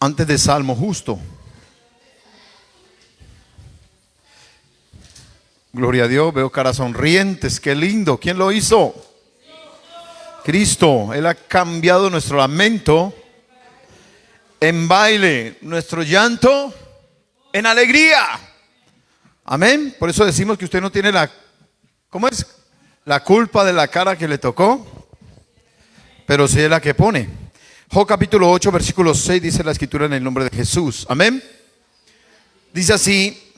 Antes de Salmo, justo. Gloria a Dios, veo caras sonrientes, qué lindo. ¿Quién lo hizo? Cristo. Él ha cambiado nuestro lamento en baile, nuestro llanto en alegría. Amén. Por eso decimos que usted no tiene ¿cómo es? La culpa de la cara que le tocó, pero sí es la que pone. Job capítulo 8, versículo 6 dice la escritura en el nombre de Jesús. Amén. Dice así: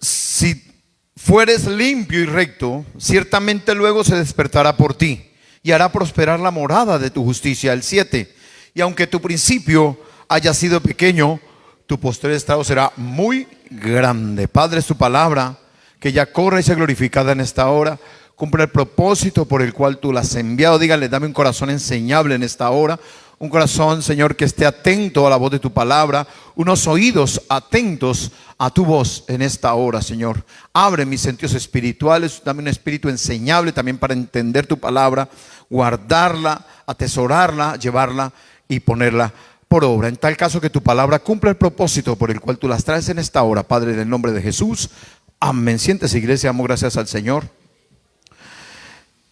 si fueres limpio y recto, ciertamente luego se despertará por ti y hará prosperar la morada de tu justicia. El 7: y aunque tu principio haya sido pequeño, tu posterior estado será muy grande. Padre, es tu palabra que ya corre y sea glorificada en esta hora. Cumple el propósito por el cual tú la has enviado. Dígale, dame un corazón enseñable en esta hora. Un corazón, Señor, que esté atento a la voz de tu palabra. Unos oídos atentos a tu voz en esta hora, Señor. Abre mis sentidos espirituales. Dame un espíritu enseñable también para entender tu palabra, guardarla, atesorarla, llevarla y ponerla por obra. En tal caso que tu palabra cumpla el propósito por el cual tú las traes en esta hora, Padre, en el nombre de Jesús. Amén. Siéntese, iglesia. Damos gracias al Señor.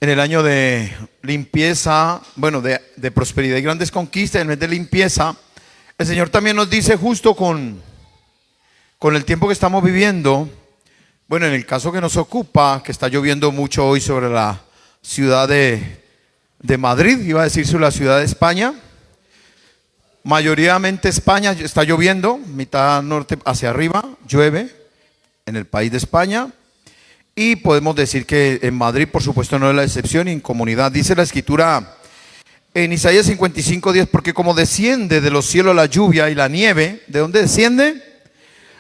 En el año de limpieza, bueno, de prosperidad y grandes conquistas, en el mes de limpieza, el Señor también nos dice, justo con el tiempo que estamos viviendo, bueno, en el caso que nos ocupa, que está lloviendo mucho hoy sobre la ciudad de Madrid, iba a decir sobre la ciudad de España. Mayoritariamente España está lloviendo, mitad norte hacia arriba, llueve en el país de España. Y podemos decir que en Madrid, por supuesto, no es la excepción. Y en comunidad, dice la escritura en Isaías 55:10, porque como desciende de los cielos la lluvia y la nieve, ¿de dónde desciende?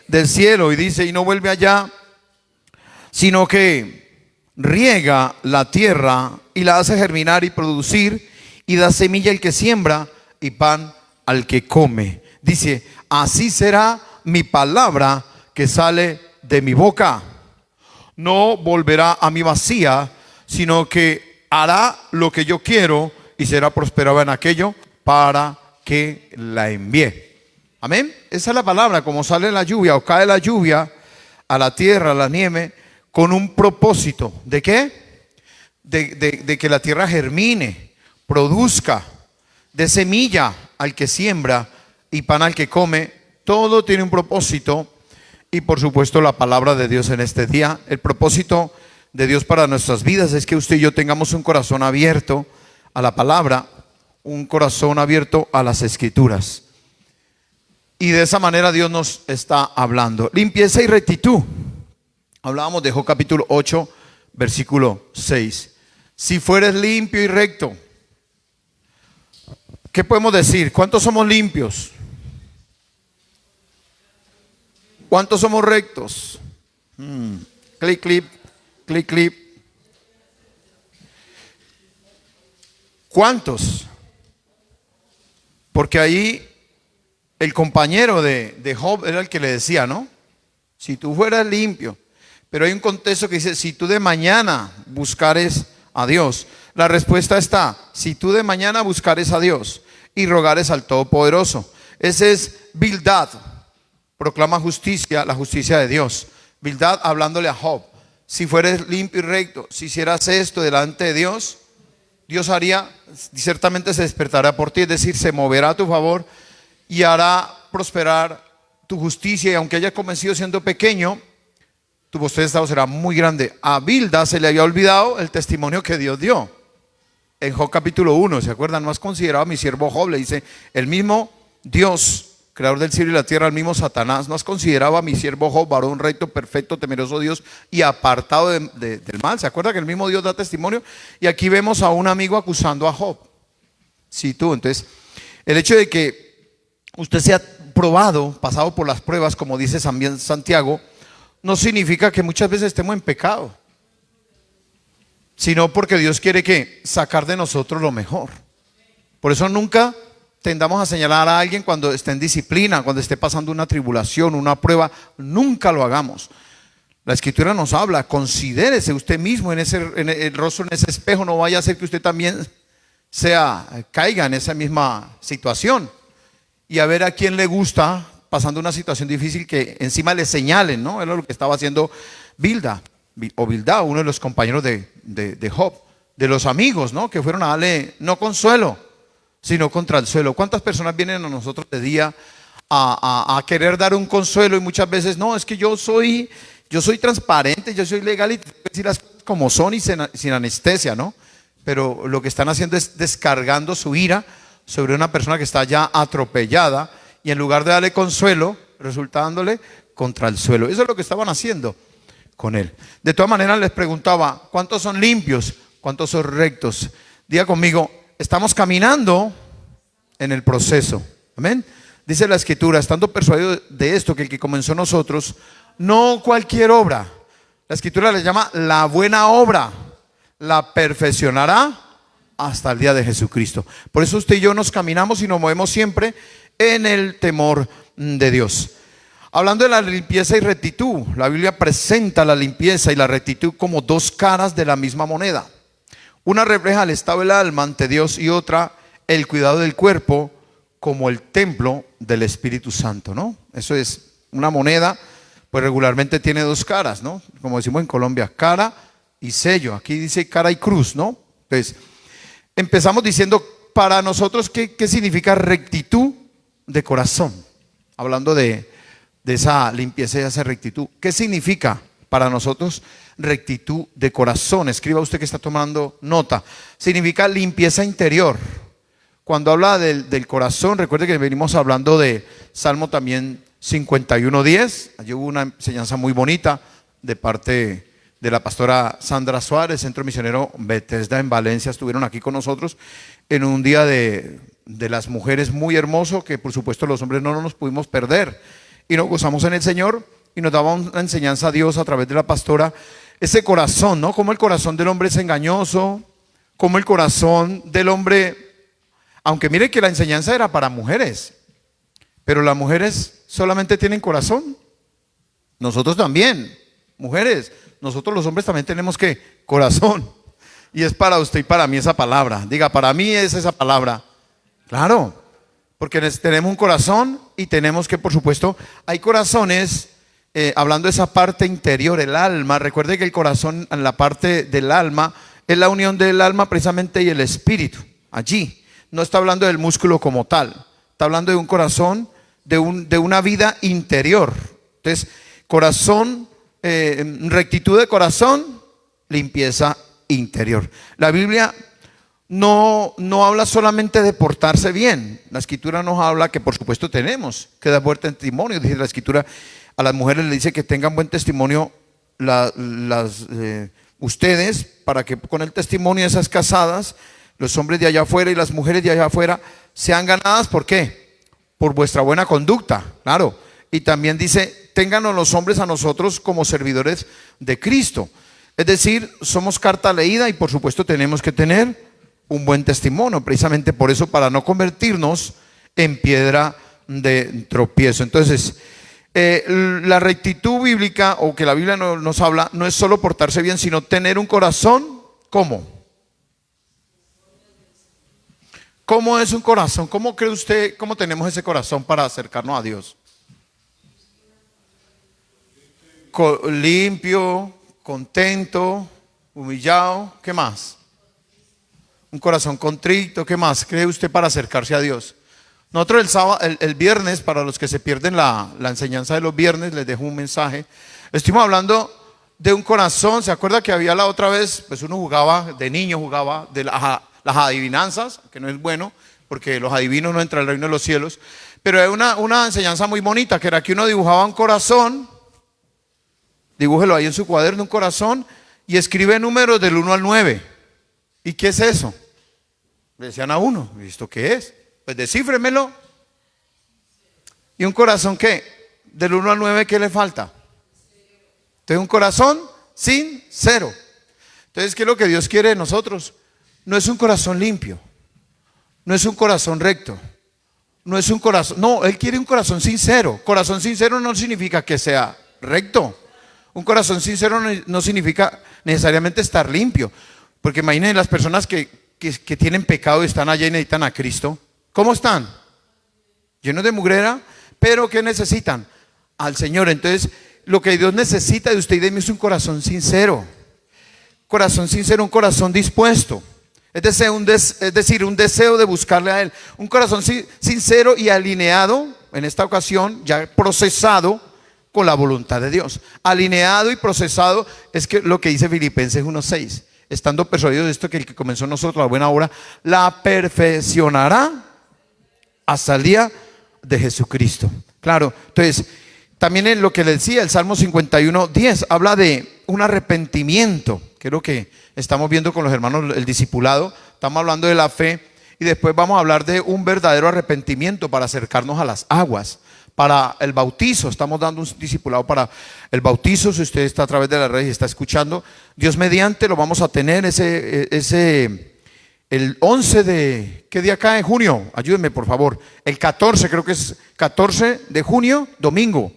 Del cielo. Y dice, y no vuelve allá, sino que riega la tierra y la hace germinar y producir, y da semilla al que siembra y pan al que come. Dice, así será mi palabra que sale de mi boca. No volverá a mí vacía, sino que hará lo que yo quiero y será prosperada en aquello para que la envíe. Amén. Esa es la palabra, como sale la lluvia o cae la lluvia a la tierra, a la nieve, con un propósito. ¿De qué? De que la tierra germine, produzca, de semilla al que siembra y pan al que come. Todo tiene un propósito. Y por supuesto la palabra de Dios en este día. El propósito de Dios para nuestras vidas es que usted y yo tengamos un corazón abierto a la palabra, un corazón abierto a las escrituras. Y de esa manera Dios nos está hablando. Limpieza y rectitud. Hablábamos de Job capítulo 8, versículo 6. Si fueres limpio y recto. ¿Qué podemos decir? ¿Cuántos somos limpios? ¿Cuántos somos rectos? Clic, clic, clic, clic. ¿Cuántos? Porque ahí el compañero de Job era el que le decía, ¿no? Si tú fueras limpio. Pero hay un contexto que dice, si tú de mañana buscares a Dios. La respuesta está, si tú de mañana buscares a Dios y rogares al Todopoderoso. Ese es Bildad. Proclama justicia, la justicia de Dios. Bildad hablándole a Job. Si fueres limpio y recto, si hicieras esto delante de Dios, Dios haría, ciertamente se despertará por ti, es decir, se moverá a tu favor y hará prosperar tu justicia. Y aunque hayas comenzado siendo pequeño, tu posterior estado será muy grande. A Bildad se le había olvidado el testimonio que Dios dio. En Job capítulo 1, ¿se acuerdan? No has considerado a mi siervo Job, le dice el mismo Dios, creador del cielo y la tierra, el mismo Satanás. ¿No has considerado a mi siervo Job, varón recto, perfecto, temeroso de Dios y apartado del mal? ¿Se acuerda que el mismo Dios da testimonio? Y aquí vemos a un amigo acusando a Job. Sí, tú. Entonces, el hecho de que usted sea probado, pasado por las pruebas, como dice también Santiago, no significa que muchas veces estemos en pecado, sino porque Dios quiere que sacar de nosotros lo mejor. Por eso nunca tendamos a señalar a alguien cuando esté en disciplina, cuando esté pasando una tribulación, una prueba. Nunca lo hagamos. La escritura nos habla, considérese usted mismo en el rostro, en ese espejo. No vaya a ser que usted también caiga en esa misma situación. Y a ver a quién le gusta, pasando una situación difícil, que encima le señalen, ¿no? Era lo que estaba haciendo Bildad, uno de los compañeros de Job, de los amigos, ¿no? Que fueron a darle no consuelo, sino contra el suelo. ¿Cuántas personas vienen a nosotros de día a querer dar un consuelo? Y muchas veces, no, es que yo soy transparente, yo soy legal y te voy a decir las cosas como son y sin anestesia, ¿no? Pero lo que están haciendo es descargando su ira sobre una persona que está ya atropellada, y en lugar de darle consuelo, resulta dándole contra el suelo. Eso es lo que estaban haciendo con él. De todas maneras les preguntaba, ¿cuántos son limpios? ¿Cuántos son rectos? Diga conmigo, estamos caminando en el proceso. Amén. Dice la Escritura, estando persuadido de esto, que el que comenzó en nosotros, no cualquier obra. La Escritura le llama la buena obra, la perfeccionará hasta el día de Jesucristo. Por eso usted y yo nos caminamos y nos movemos siempre en el temor de Dios. Hablando de la limpieza y rectitud, la Biblia presenta la limpieza y la rectitud como dos caras de la misma moneda. Una refleja el estado del alma ante Dios y otra el cuidado del cuerpo como el templo del Espíritu Santo, ¿no? Eso es una moneda, pues regularmente tiene dos caras, ¿no? Como decimos en Colombia, cara y sello. Aquí dice cara y cruz, ¿no? Entonces, empezamos diciendo para nosotros qué significa rectitud de corazón. Hablando de esa limpieza y esa rectitud. ¿Qué significa para nosotros rectitud de corazón? Escriba usted que está tomando nota. Significa limpieza interior. Cuando habla del corazón, recuerde que venimos hablando de Salmo también 51:10. Allí hubo una enseñanza muy bonita de parte de la pastora Sandra Suárez, Centro Misionero Bethesda en Valencia. Estuvieron aquí con nosotros en un día de las mujeres muy hermoso, que por supuesto los hombres no nos pudimos perder. Y nos gozamos en el Señor y nos daba una enseñanza a Dios a través de la pastora. Ese corazón, ¿no? Como el corazón del hombre es engañoso, como el corazón del hombre, aunque mire que la enseñanza era para mujeres, pero las mujeres solamente tienen corazón. Nosotros también, mujeres, nosotros los hombres también tenemos que corazón. Y es para usted y para mí esa palabra. Diga, para mí es esa palabra. Claro, porque tenemos un corazón y tenemos que, por supuesto, hay corazones, hablando de esa parte interior, el alma. Recuerde que el corazón, en la parte del alma, es la unión del alma precisamente y el espíritu. Allí, no está hablando del músculo como tal, está hablando de un corazón, de una vida interior. Entonces, corazón, rectitud de corazón, limpieza interior. La Biblia no habla solamente de portarse bien. La Escritura nos habla que por supuesto tenemos que dar buen testimonio. Dice la Escritura, a las mujeres le dice que tengan buen testimonio ustedes, para que con el testimonio de esas casadas, los hombres de allá afuera y las mujeres de allá afuera sean ganadas. ¿Por qué? Por vuestra buena conducta, claro. Y también dice, ténganos los hombres a nosotros como servidores de Cristo. Es decir, somos carta leída y por supuesto tenemos que tener un buen testimonio, precisamente por eso, para no convertirnos en piedra de tropiezo. Entonces, la rectitud bíblica, o que la Biblia nos habla, no es solo portarse bien, sino tener un corazón, ¿cómo? ¿Cómo es un corazón? ¿Cómo cree usted, cómo tenemos ese corazón para acercarnos a Dios? Limpio, contento, humillado, ¿qué más? Un corazón contrito, ¿qué más cree usted para acercarse a Dios? Nosotros el viernes, para los que se pierden la enseñanza de los viernes, les dejo un mensaje. Estuvimos hablando de un corazón. ¿Se acuerda que había la otra vez? Pues uno jugaba, de niño jugaba de las adivinanzas, que no es bueno, porque los adivinos no entran al reino de los cielos. Pero hay una enseñanza muy bonita, que era que uno dibujaba un corazón, dibújelo ahí en su cuaderno, un corazón, y escribe números del 1 al 9. ¿Y qué es eso? Le decían a uno, ¿y esto qué es? Pues descífremelo. ¿Y un corazón qué? Del 1 al 9, ¿qué le falta? Entonces un corazón sincero. Entonces, ¿qué es lo que Dios quiere de nosotros? No es un corazón limpio, no es un corazón recto, no es un corazón, no, Él quiere un corazón sincero. Corazón sincero no significa que sea recto. Un corazón sincero no significa necesariamente estar limpio. Porque imaginen las personas que que tienen pecado y están allá y necesitan a Cristo. ¿Cómo están? Llenos de mugrera, pero ¿qué necesitan? Al Señor. Entonces, lo que Dios necesita de usted y de mí es un corazón sincero. Corazón sincero, un corazón dispuesto. Es decir, un deseo de buscarle a Él. Un corazón sincero y alineado, en esta ocasión, ya procesado con la voluntad de Dios. Alineado y procesado es que lo que dice Filipenses 1:6. Estando persuadido de esto, que el que comenzó en nosotros la buena obra, la perfeccionará hasta el día de Jesucristo. Claro, entonces, también en lo que le decía, el Salmo 51:10, habla de un arrepentimiento, que es lo que estamos viendo con los hermanos, el discipulado. Estamos hablando de la fe y después vamos a hablar de un verdadero arrepentimiento para acercarnos a las aguas. Para el bautizo, estamos dando un discipulado para el bautizo. Si usted está a través de la red y está escuchando, Dios mediante lo vamos a tener el 11 de, ¿qué día cae? Junio, ayúdenme por favor. El 14, creo que es 14 de junio, domingo.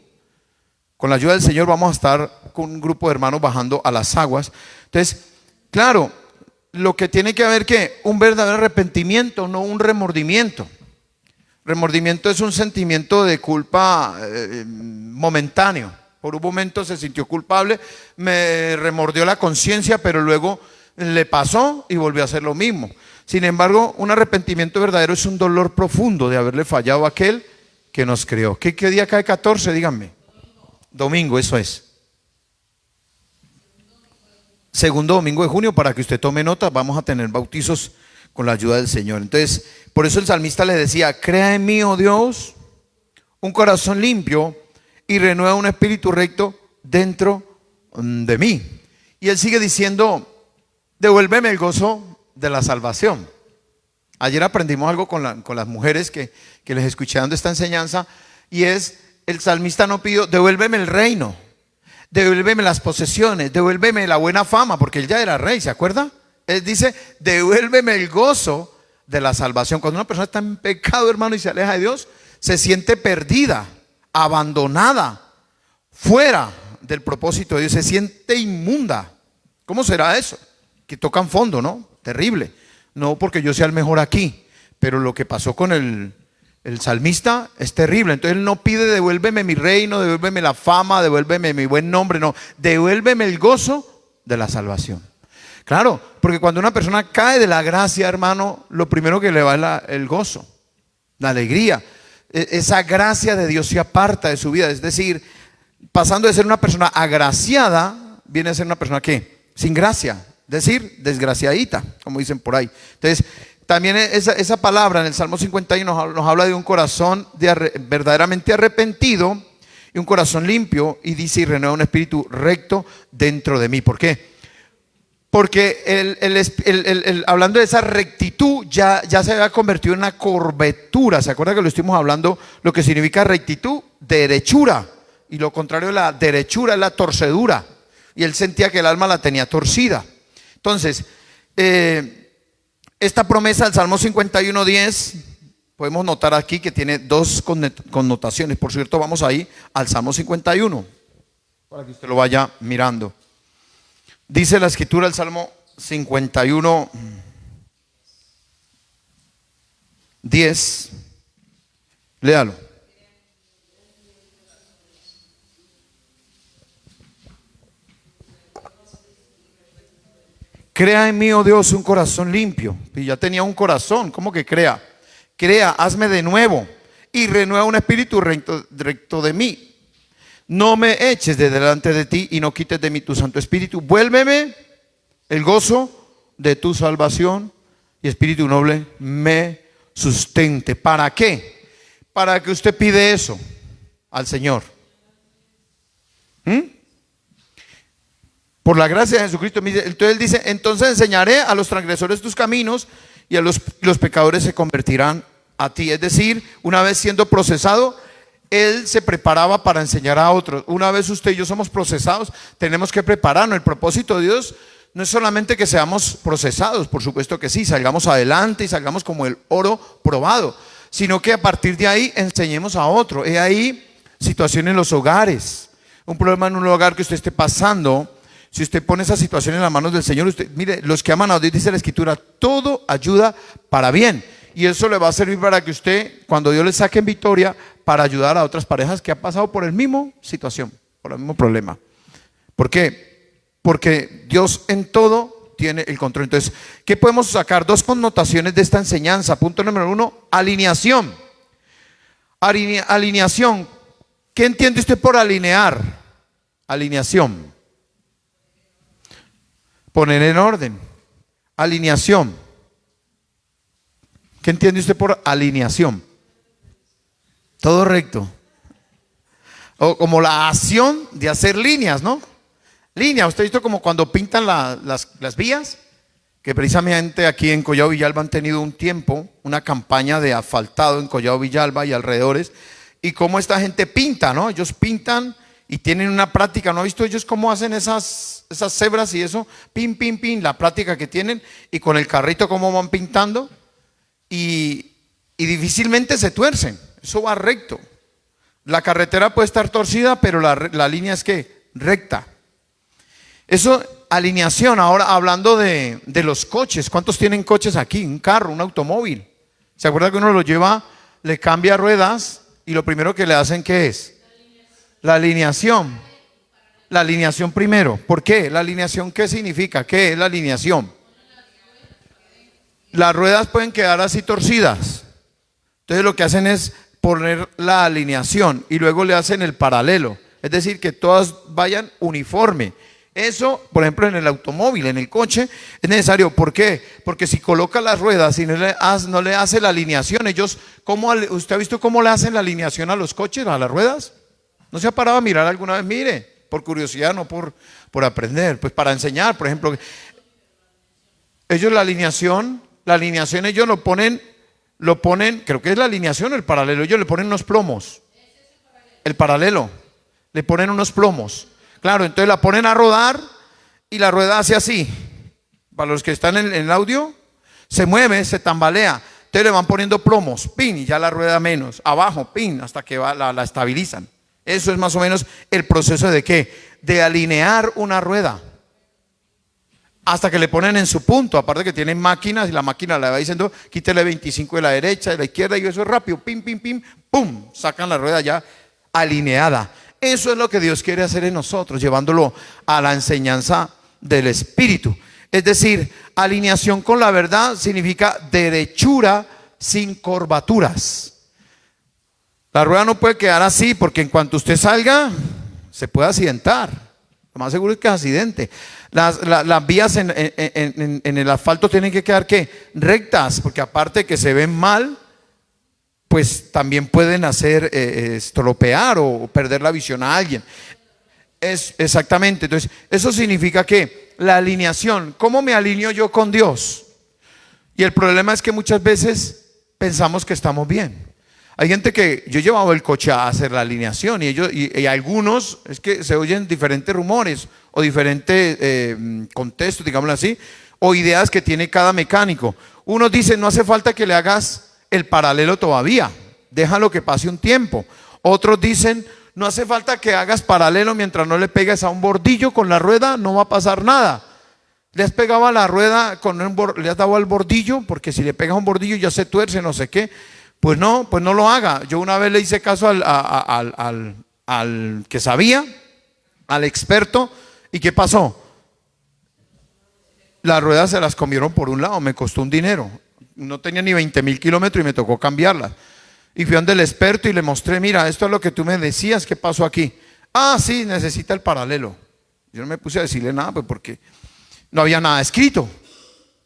Con la ayuda del Señor vamos a estar con un grupo de hermanos bajando a las aguas. Entonces, claro, lo que tiene que haber que un verdadero arrepentimiento, no un remordimiento. Remordimiento es un sentimiento de culpa momentáneo. Por un momento se sintió culpable, me remordió la conciencia, pero luego le pasó y volvió a hacer lo mismo. Sin embargo, un arrepentimiento verdadero es un dolor profundo de haberle fallado a aquel que nos creó. ¿Qué día cae 14? Díganme. Domingo, eso es. Segundo domingo de junio, para que usted tome nota, vamos a tener bautizos con la ayuda del Señor. Entonces, por eso el salmista le decía: crea en mí, oh Dios, un corazón limpio y renueva un espíritu recto dentro de mí. Y él sigue diciendo: devuélveme el gozo de la salvación. Ayer aprendimos algo con las mujeres que les escuché dando esta enseñanza, y es, el salmista no pidió: devuélveme el reino, devuélveme las posesiones, devuélveme la buena fama, porque él ya era rey, ¿se acuerda? Él dice: devuélveme el gozo de la salvación. Cuando una persona está en pecado, hermano, y se aleja de Dios, se siente perdida, abandonada, fuera del propósito de Dios, se siente inmunda. ¿Cómo será eso? Que tocan fondo, ¿no? Terrible. No porque yo sea el mejor aquí, pero lo que pasó con el salmista es terrible. Entonces él no pide: devuélveme mi reino, devuélveme la fama, devuélveme mi buen nombre. No, devuélveme el gozo de la salvación. Claro, porque cuando una persona cae de la gracia, hermano, lo primero que le va es el gozo, la alegría. Esa gracia de Dios se aparta de su vida. Es decir, pasando de ser una persona agraciada, viene a ser una persona ¿qué? Sin gracia, es decir, desgraciadita, como dicen por ahí. Entonces, también esa palabra en el Salmo 51 nos habla de un corazón verdaderamente arrepentido y un corazón limpio, y dice: y renueva un espíritu recto dentro de mí. ¿Por qué? Porque hablando de esa rectitud, ya se había convertido en una curvatura. ¿Se acuerda que lo estuvimos hablando? Lo que significa rectitud, derechura. Y lo contrario de la derechura es la torcedura. Y él sentía que el alma la tenía torcida. Entonces, esta promesa del Salmo 51:10, podemos notar aquí que tiene dos connotaciones. Por cierto, vamos ahí al Salmo 51, para que usted lo vaya mirando. Dice la escritura, el Salmo 51:10. Léalo. Crea en mí, oh Dios, un corazón limpio. Y ya tenía un corazón. ¿Cómo que crea? Crea, hazme de nuevo y renueva un espíritu recto de mí. No me eches de delante de ti y no quites de mí tu Santo Espíritu. Vuélveme el gozo de tu salvación, y espíritu noble me sustente. ¿Para qué? Para que usted pide eso al Señor. Por la gracia de Jesucristo. Entonces él dice: entonces enseñaré a los transgresores tus caminos, y a los pecadores se convertirán a ti. Es decir, una vez siendo procesado, él se preparaba para enseñar a otros. Una vez usted y yo somos procesados, tenemos que prepararnos. El propósito de Dios no es solamente que seamos procesados, por supuesto que sí, salgamos adelante y salgamos como el oro probado, sino que a partir de ahí enseñemos a otro. He ahí situaciones en los hogares, un problema en un hogar que usted esté pasando, Si usted pone esa situación en las manos del Señor, usted, mire, los que aman a Dios, dice la Escritura, todo ayuda para bien. Y eso le va a servir para que usted, cuando Dios le saque en victoria, para ayudar a otras parejas que han pasado por el mismo situación, por el mismo problema. ¿Por qué? Porque Dios en todo tiene el control. Entonces, ¿qué podemos sacar? Dos connotaciones de esta enseñanza. Punto número 1, alineación. Alineación. ¿Qué entiende usted por alinear? Alineación. Poner en orden. Alineación. ¿Qué entiende usted por alineación? Todo recto. O como la acción de hacer líneas, ¿no? Línea, usted ha visto como cuando pintan las vías, que precisamente aquí en Collado Villalba han tenido un tiempo, una campaña de asfaltado en Collado Villalba y alrededores, y cómo esta gente pinta, ¿no? Ellos pintan y tienen una práctica, ¿no ha visto ellos cómo hacen esas cebras y eso? Pin, pin, pin, la práctica que tienen, y con el carrito cómo van pintando. Y difícilmente se tuercen, eso va recto. La carretera puede estar torcida, pero la línea es que recta. Eso, alineación. Ahora hablando de los coches, ¿cuántos tienen coches aquí? Un carro, un automóvil. ¿Se acuerda que uno lo lleva, le cambia ruedas y lo primero que le hacen, ¿qué es? La alineación. La alineación primero. ¿Por qué? ¿La alineación qué significa? ¿Qué es la alineación? Las ruedas pueden quedar así torcidas. Entonces lo que hacen es poner la alineación y luego le hacen el paralelo. Es decir, que todas vayan uniforme. Eso, por ejemplo, en el automóvil, en el coche, es necesario. ¿Por qué? Porque si coloca las ruedas y no le hace la alineación, ellos, ¿usted ha visto cómo le hacen la alineación a los coches, a las ruedas? ¿No se ha parado a mirar alguna vez? Mire, por curiosidad, no por aprender, pues para enseñar, por ejemplo. Ellos la alineación ellos lo ponen, creo que es la alineación, el paralelo, ellos le ponen unos plomos. El paralelo, le ponen unos plomos. Claro, entonces la ponen a rodar y la rueda hace así. Para los que están en el audio, se mueve, se tambalea. Entonces le van poniendo plomos, pin, y ya la rueda menos. Abajo, pin, hasta que la estabilizan. Eso es más o menos el proceso de ¿qué? De alinear una rueda. Hasta que le ponen en su punto, aparte que tienen máquinas y la máquina le va diciendo, quítele 25 de la derecha, de la izquierda, y eso es rápido, pim, pim, pim, pum, sacan la rueda ya alineada. Eso es lo que Dios quiere hacer en nosotros, llevándolo a la enseñanza del Espíritu. Es decir, alineación con la verdad significa derechura sin curvaturas. La rueda no puede quedar así, porque en cuanto usted salga, se puede accidentar. Lo más seguro es que es accidente. Las vías en el asfalto tienen que quedar ¿qué? Rectas, porque aparte de que se ven mal, pues también pueden hacer estropear o perder la visión a alguien. Exactamente. Entonces, eso significa que la alineación, ¿cómo me alineo yo con Dios? Y el problema es que muchas veces pensamos que estamos bien. Hay gente que yo he llevado el coche a hacer la alineación y algunos es que se oyen diferentes rumores o diferentes contextos, digámoslo así, o ideas que tiene cada mecánico. Unos dicen no hace falta que le hagas el paralelo todavía, déjalo que pase un tiempo. Otros dicen no hace falta que hagas paralelo mientras no le pegues a un bordillo con la rueda, no va a pasar nada. Le has pegado a la rueda, le has dado al bordillo, porque si le pegas a un bordillo ya se tuerce, no sé qué. Pues no lo haga. Yo una vez le hice caso al que sabía, al experto, ¿y qué pasó? Las ruedas se las comieron por un lado, me costó un dinero. No tenía ni 20.000 kilómetros y me tocó cambiarlas. Y fui donde el experto y le mostré, mira, esto es lo que tú me decías, ¿qué pasó aquí? Ah, sí, necesita el paralelo. Yo no me puse a decirle nada, pues porque no había nada escrito.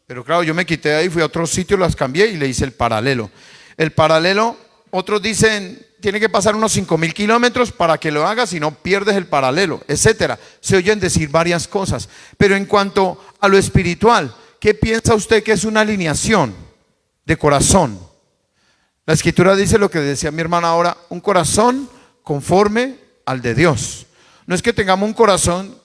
Pero claro, yo me quité de ahí, fui a otro sitio, las cambié y le hice el paralelo. El paralelo, otros dicen, tiene que pasar unos 5.000 kilómetros para que lo hagas, si no pierdes el paralelo, etcétera. Se oyen decir varias cosas. Pero en cuanto a lo espiritual, ¿qué piensa usted que es una alineación de corazón? La Escritura dice lo que decía mi hermana ahora, un corazón conforme al de Dios. No es que tengamos un corazón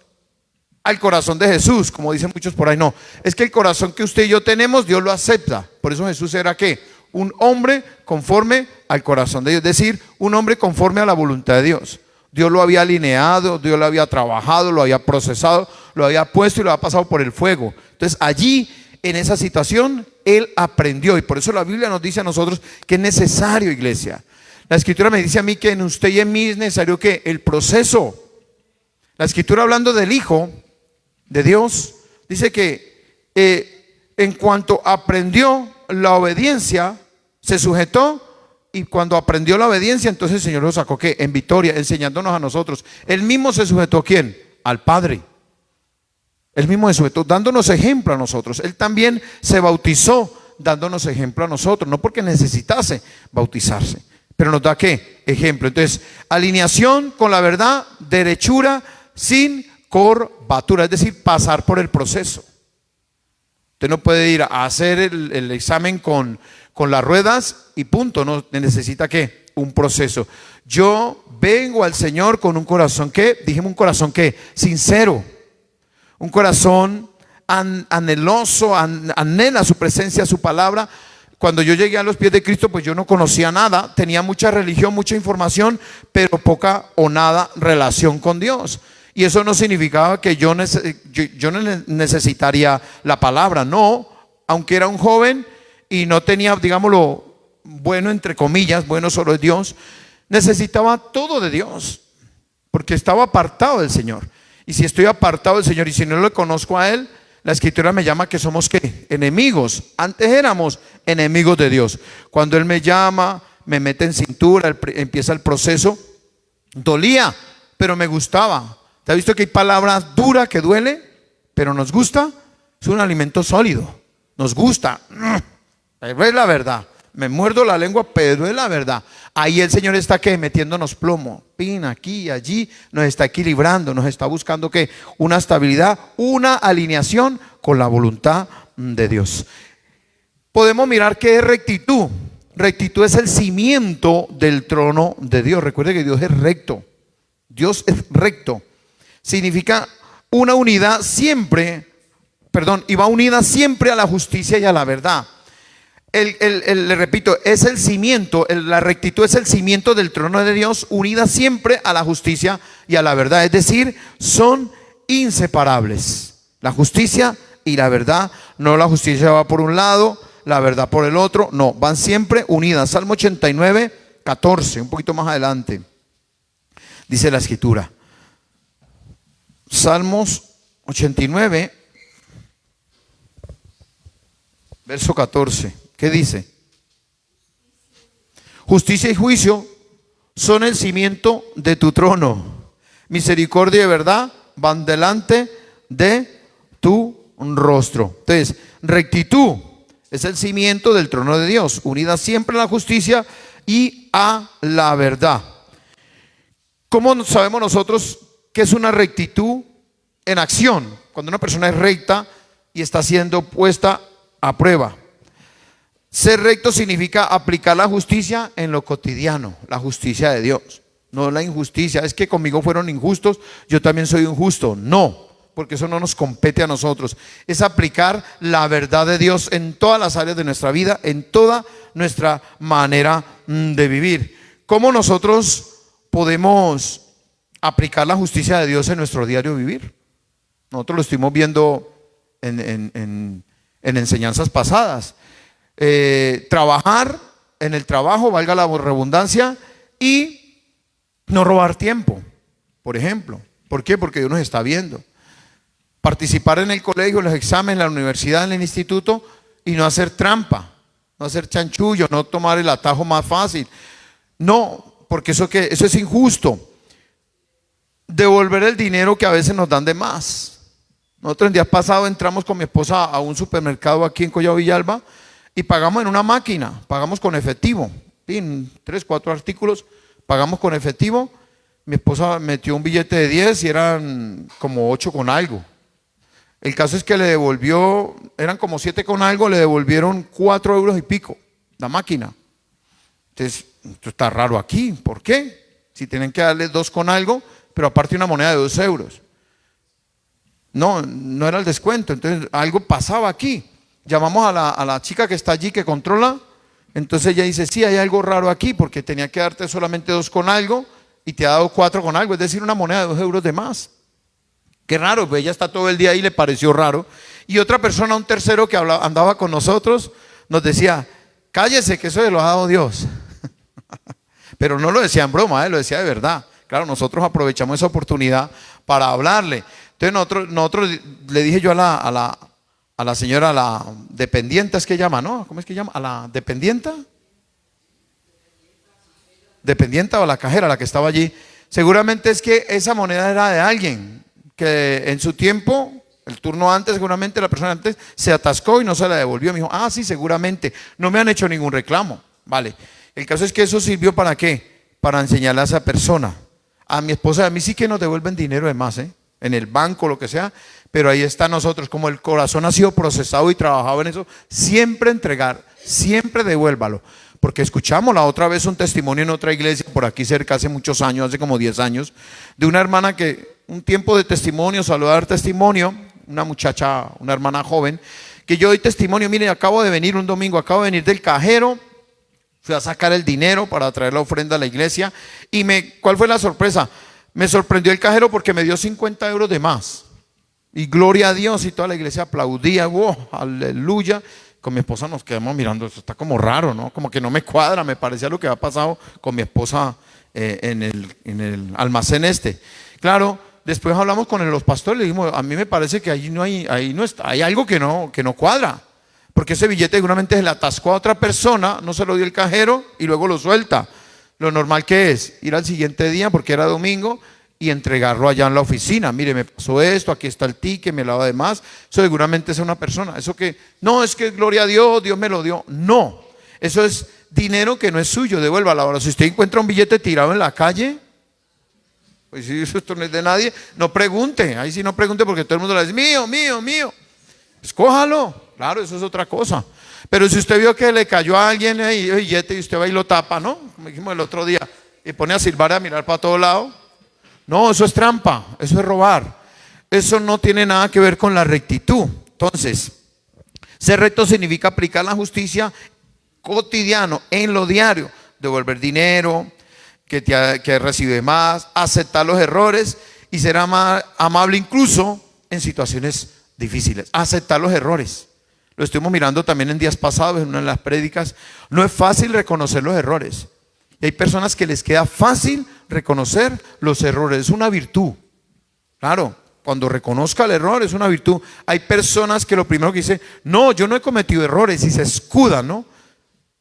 al corazón de Jesús, como dicen muchos por ahí, no. Es que el corazón que usted y yo tenemos, Dios lo acepta. Por eso Jesús era ¿qué? Un hombre conforme al corazón de Dios, es decir, un hombre conforme a la voluntad de Dios. Dios lo había alineado, Dios lo había trabajado, lo había procesado, lo había puesto y lo había pasado por el fuego. Entonces allí, en esa situación, él aprendió. Y por eso la Biblia nos dice a nosotros que es necesario, iglesia. La Escritura me dice a mí que en usted y en mí es necesario que el proceso. La Escritura, hablando del Hijo de Dios, dice que en cuanto aprendió la obediencia, se sujetó. Y cuando aprendió la obediencia, entonces el Señor lo sacó, ¿qué? En victoria, enseñándonos a nosotros. Él mismo se sujetó, ¿a quién? Al Padre. Él mismo se sujetó, dándonos ejemplo a nosotros. Él también se bautizó, dándonos ejemplo a nosotros. No porque necesitase bautizarse, pero nos da, ¿qué? Ejemplo. Entonces, alineación con la verdad, derechura, sin curvatura. Es decir, pasar por el proceso. Usted no puede ir a hacer el examen con las ruedas y punto. No necesita, ¿qué? Un proceso. Yo vengo al Señor con un corazón, ¿qué? Dijimos un corazón, ¿qué? Sincero. Un corazón anheloso, anhela su presencia, su palabra. Cuando yo llegué a los pies de Cristo, pues yo no conocía nada. Tenía mucha religión, mucha información, pero poca o nada relación con Dios. Y eso no significaba que yo no necesitaría la palabra. No, aunque era un joven y no tenía, digámoslo, bueno entre comillas, bueno solo es Dios, necesitaba todo de Dios, porque estaba apartado del Señor. Y si estoy apartado del Señor y si no le conozco a Él, la Escritura me llama que somos, ¿qué? Enemigos. Antes éramos enemigos de Dios. Cuando Él me llama, me mete en cintura, empieza el proceso, dolía, pero me gustaba. ¿Te has visto que hay palabras duras que duele, pero nos gusta? Es un alimento sólido, nos gusta. Pero es la verdad. Me muerdo la lengua, pero es la verdad. Ahí el Señor está, ¿qué? Metiéndonos plomo, pin aquí y allí, nos está equilibrando, nos está buscando, ¿qué? Una estabilidad, una alineación con la voluntad de Dios. Podemos mirar qué es rectitud. Rectitud es el cimiento del trono de Dios. Recuerde que Dios es recto. Dios es recto. Significa una unidad siempre, y va unida siempre a la justicia y a la verdad. Le repito, es el cimiento, la rectitud es el cimiento del trono de Dios, unida siempre a la justicia y a la verdad. Es decir, son inseparables. La justicia y la verdad, no la justicia va por un lado, la verdad por el otro, no, van siempre unidas. Salmo 89, 14, un poquito más adelante, dice la Escritura. Salmos 89, verso 14. ¿Qué dice? Justicia y juicio son el cimiento de tu trono. Misericordia y verdad van delante de tu rostro. Entonces, rectitud es el cimiento del trono de Dios, unida siempre a la justicia y a la verdad. ¿Cómo sabemos nosotros qué es una rectitud en acción? Cuando una persona es recta y está siendo puesta a prueba. Ser recto significa aplicar la justicia en lo cotidiano, la justicia de Dios, no la injusticia. Es que conmigo fueron injustos, yo también soy injusto. No, porque eso no nos compete a nosotros. Es aplicar la verdad de Dios en todas las áreas de nuestra vida, en toda nuestra manera de vivir. ¿Cómo nosotros podemos aplicar la justicia de Dios en nuestro diario vivir? Nosotros lo estuvimos viendo en enseñanzas pasadas. Trabajar en el trabajo, valga la redundancia, y no robar tiempo, por ejemplo. ¿Por qué? Porque Dios nos está viendo. Participar en el colegio, en los exámenes, en la universidad, en el instituto, y no hacer trampa, no hacer chanchullo, no tomar el atajo más fácil. No, porque eso es injusto. Devolver el dinero que a veces nos dan de más. Nosotros el día pasado entramos con mi esposa a un supermercado aquí en Collado Villalba y pagamos en una máquina, pagamos con efectivo, en 3, 4 artículos, pagamos con efectivo. Mi esposa metió un billete de 10 y eran como 8 con algo. El caso es que le devolvió, eran como 7 con algo, le devolvieron 4 euros y pico, la máquina. Entonces, esto está raro aquí, ¿por qué? Si tienen que darle 2 con algo, pero aparte una moneda de 2 euros. No era el descuento, entonces algo pasaba aquí. Llamamos a la chica que está allí, que controla. Entonces ella dice, sí, hay algo raro aquí, porque tenía que darte solamente 2 con algo y te ha dado 4 con algo, es decir, una moneda de 2 euros de más. Qué raro, pues ella está todo el día ahí, le pareció raro. Y otra persona, un tercero que andaba con nosotros, nos decía, cállese que eso se lo ha dado Dios. Pero no lo decía en broma, lo decía de verdad. Claro, nosotros aprovechamos esa oportunidad para hablarle. Entonces nosotros le dije yo a la señora, a la dependienta, es que llama, ¿no? ¿Cómo es que llama? ¿A la dependienta? Dependienta o a la cajera, la que estaba allí. Seguramente es que esa moneda era de alguien que en su tiempo, el turno antes, seguramente la persona antes se atascó y no se la devolvió. Me dijo, ah, sí, seguramente, no me han hecho ningún reclamo. Vale, el caso es que eso sirvió ¿para qué? Para enseñarle a esa persona. A mi esposa y a mí sí que nos devuelven dinero de más, en el banco, lo que sea, pero ahí está nosotros, como el corazón ha sido procesado y trabajado en eso, siempre entregar, siempre devuélvalo. Porque escuchamos la otra vez un testimonio en otra iglesia por aquí cerca, hace muchos años, hace como 10 años, de una hermana que, un tiempo de testimonio, salió a dar testimonio, una muchacha, una hermana joven, que yo doy testimonio, mire, acabo de venir un domingo, acabo de venir del cajero, fui a sacar el dinero para traer la ofrenda a la iglesia, y ¿cuál fue la sorpresa? Me sorprendió el cajero porque me dio 50 euros de más, y gloria a Dios, y toda la iglesia aplaudía, wow, aleluya. Con mi esposa nos quedamos mirando, eso está como raro, ¿no? Como que no me cuadra, me parecía lo que había pasado con mi esposa en el almacén este. Claro, después hablamos con los pastores, le dijimos, a mí me parece que hay algo que no cuadra, porque ese billete seguramente se le atascó a otra persona, no se lo dio el cajero y luego lo suelta. Lo normal que es ir al siguiente día, porque era domingo, y entregarlo allá en la oficina. Mire, me pasó esto, aquí está el ticket, me lo da de más. Eso seguramente es una persona. Eso que, no, es que gloria a Dios, Dios me lo dio. No, eso es dinero que no es suyo, devuélvalo. Ahora, si usted encuentra un billete tirado en la calle, pues si esto no es de nadie, no pregunte. Ahí sí no pregunte porque todo el mundo le dice, mío, mío, mío. Escójalo. Claro, eso es otra cosa. Pero si usted vio que le cayó a alguien ahí el billete y usted va y lo tapa, ¿no? Como dijimos el otro día, y pone a silbar y a mirar para todos lados. No, eso es trampa, eso es robar. Eso no tiene nada que ver con la rectitud. Entonces, ser recto significa aplicar la justicia cotidiano, en lo diario. Devolver dinero, que recibe más, aceptar los errores y ser amable incluso en situaciones difíciles. Aceptar los errores. Lo estuvimos mirando también en días pasados, en una de las prédicas. No es fácil reconocer los errores. Y hay personas que les queda fácil reconocer los errores, es una virtud. Claro, cuando reconozca el error es una virtud. Hay personas que lo primero que dicen, no, yo no he cometido errores, y se escudan, ¿no?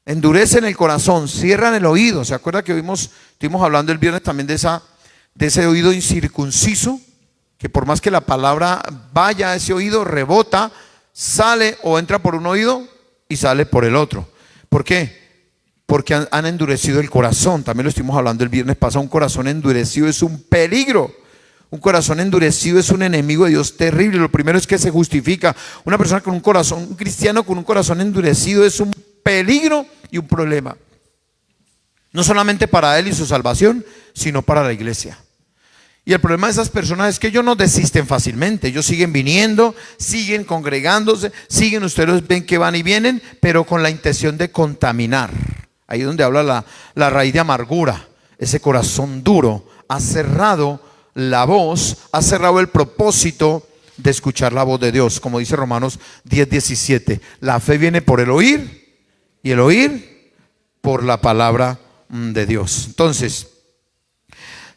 Endurecen el corazón, cierran el oído. ¿Se acuerda que estuvimos hablando el viernes también de ese oído incircunciso? Que por más que la palabra vaya a ese oído, rebota, sale o entra por un oído y sale por el otro. ¿Por qué? Porque han endurecido el corazón. También lo estuvimos hablando el viernes pasado. Un corazón endurecido es un peligro. Un corazón endurecido es un enemigo de Dios terrible. Lo primero es que se justifica. Una persona con un corazón, un cristiano con un corazón endurecido es un peligro y un problema. No solamente para él y su salvación, sino para la iglesia. Y el problema de esas personas es que ellos no desisten fácilmente. Ellos siguen viniendo, siguen congregándose, ustedes ven que van y vienen, pero con la intención de contaminar. Ahí es donde habla la raíz de amargura. Ese corazón duro ha cerrado la voz, ha cerrado el propósito de escuchar la voz de Dios. Como dice Romanos 10:17, la fe viene por el oír y el oír por la palabra de Dios. Entonces,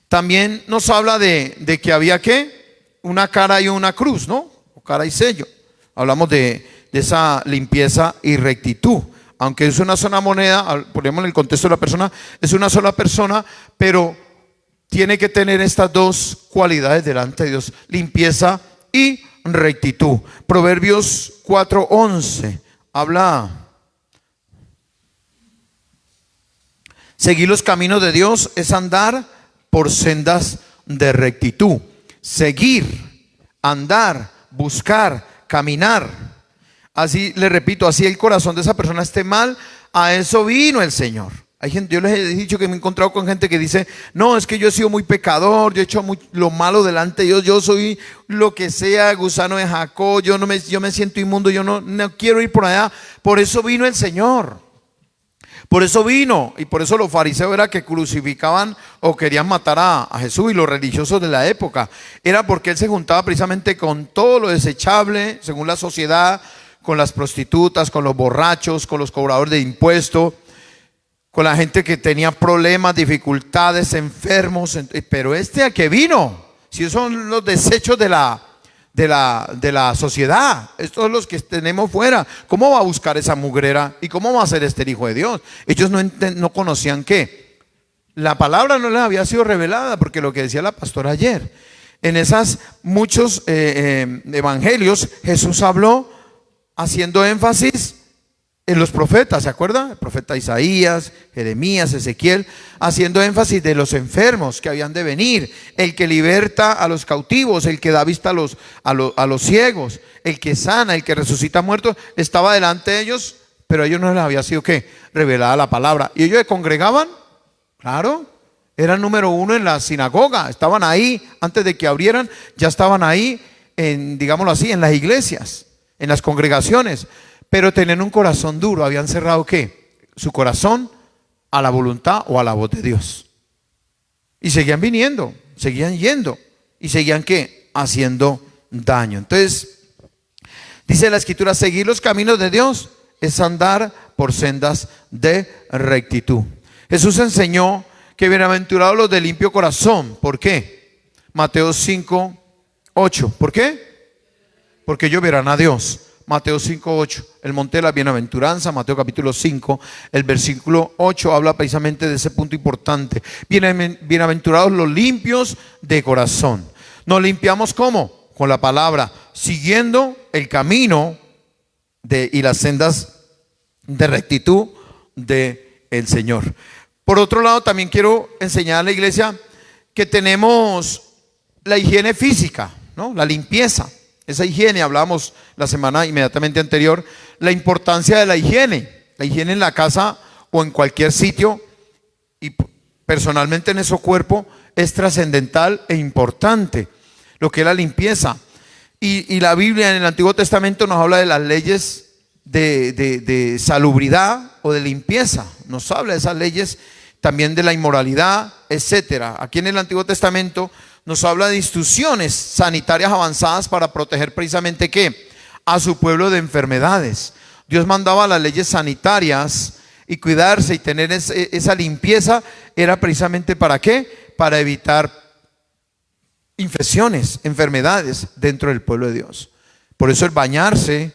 también nos habla de que había ¿qué? Una cara y una cruz, ¿no? O cara y sello. Hablamos de esa limpieza y rectitud. Aunque es una sola moneda, ponemos en el contexto de la persona, es una sola persona, pero tiene que tener estas dos cualidades delante de Dios: limpieza y rectitud. Proverbios 4:11 habla: seguir los caminos de Dios es andar por sendas de rectitud. Seguir, andar, buscar, caminar. Así, le repito, así el corazón de esa persona esté mal, a eso vino el Señor. Hay gente, yo les he dicho que me he encontrado con gente que dice, no, es que yo he sido muy pecador, yo he hecho lo malo delante de Dios, yo soy lo que sea, gusano de Jacob, yo me siento inmundo, yo no quiero ir por allá. Por eso vino el Señor. Por eso vino, y por eso los fariseos era que crucificaban o querían matar a Jesús, y los religiosos de la época. Era porque él se juntaba precisamente con todo lo desechable, según la sociedad, con las prostitutas, con los borrachos, con los cobradores de impuestos, con la gente que tenía problemas, dificultades, enfermos. Pero a que vino, si esos son los desechos de la sociedad, estos son los que tenemos fuera. ¿Cómo va a buscar esa mugrera? ¿Y cómo va a ser el Hijo de Dios? Ellos no conocían que la palabra no les había sido revelada, porque lo que decía la pastora ayer, en esas muchos evangelios Jesús habló haciendo énfasis en los profetas, ¿se acuerda? El profeta Isaías, Jeremías, Ezequiel, haciendo énfasis de los enfermos que habían de venir, el que liberta a los cautivos, el que da vista a los ciegos, el que sana, el que resucita muertos, estaba delante de ellos, pero a ellos no les había sido ¿qué? Revelada la palabra. ¿Y ellos se congregaban? Claro, eran número uno en la sinagoga, estaban ahí, antes de que abrieran, ya estaban ahí, digámoslo así, en las iglesias, en las congregaciones. Pero tenían un corazón duro, habían cerrado ¿qué? Su corazón a la voluntad o a la voz de Dios. Y seguían viniendo, seguían yendo y seguían ¿qué? Haciendo daño. Entonces, dice la Escritura, seguir los caminos de Dios es andar por sendas de rectitud. Jesús enseñó que bienaventurados los de limpio corazón. ¿Por qué? Mateo 5, 8. ¿Por qué? Porque ellos verán a Dios. Mateo 5, 8, el monte de la bienaventuranza. Mateo capítulo 5, el versículo 8 habla precisamente de ese punto importante. Bienaventurados los limpios de corazón. Nos limpiamos ¿cómo? Con la palabra, siguiendo el camino y las sendas de rectitud del Señor. Por otro lado, también quiero enseñar a la iglesia que tenemos la higiene física, ¿no? La limpieza. Esa higiene, hablábamos la semana inmediatamente anterior, la importancia de la higiene en la casa o en cualquier sitio, y personalmente en nuestro cuerpo es trascendental e importante lo que es la limpieza. Y la Biblia en el Antiguo Testamento nos habla de las leyes de salubridad o de limpieza, nos habla de esas leyes, también de la inmoralidad, etcétera. Aquí en el Antiguo Testamento nos habla de instrucciones sanitarias avanzadas para proteger precisamente ¿qué? A su pueblo de enfermedades. Dios mandaba las leyes sanitarias, y cuidarse y tener esa limpieza era precisamente ¿para qué? Para evitar infecciones, enfermedades dentro del pueblo de Dios. Por eso el bañarse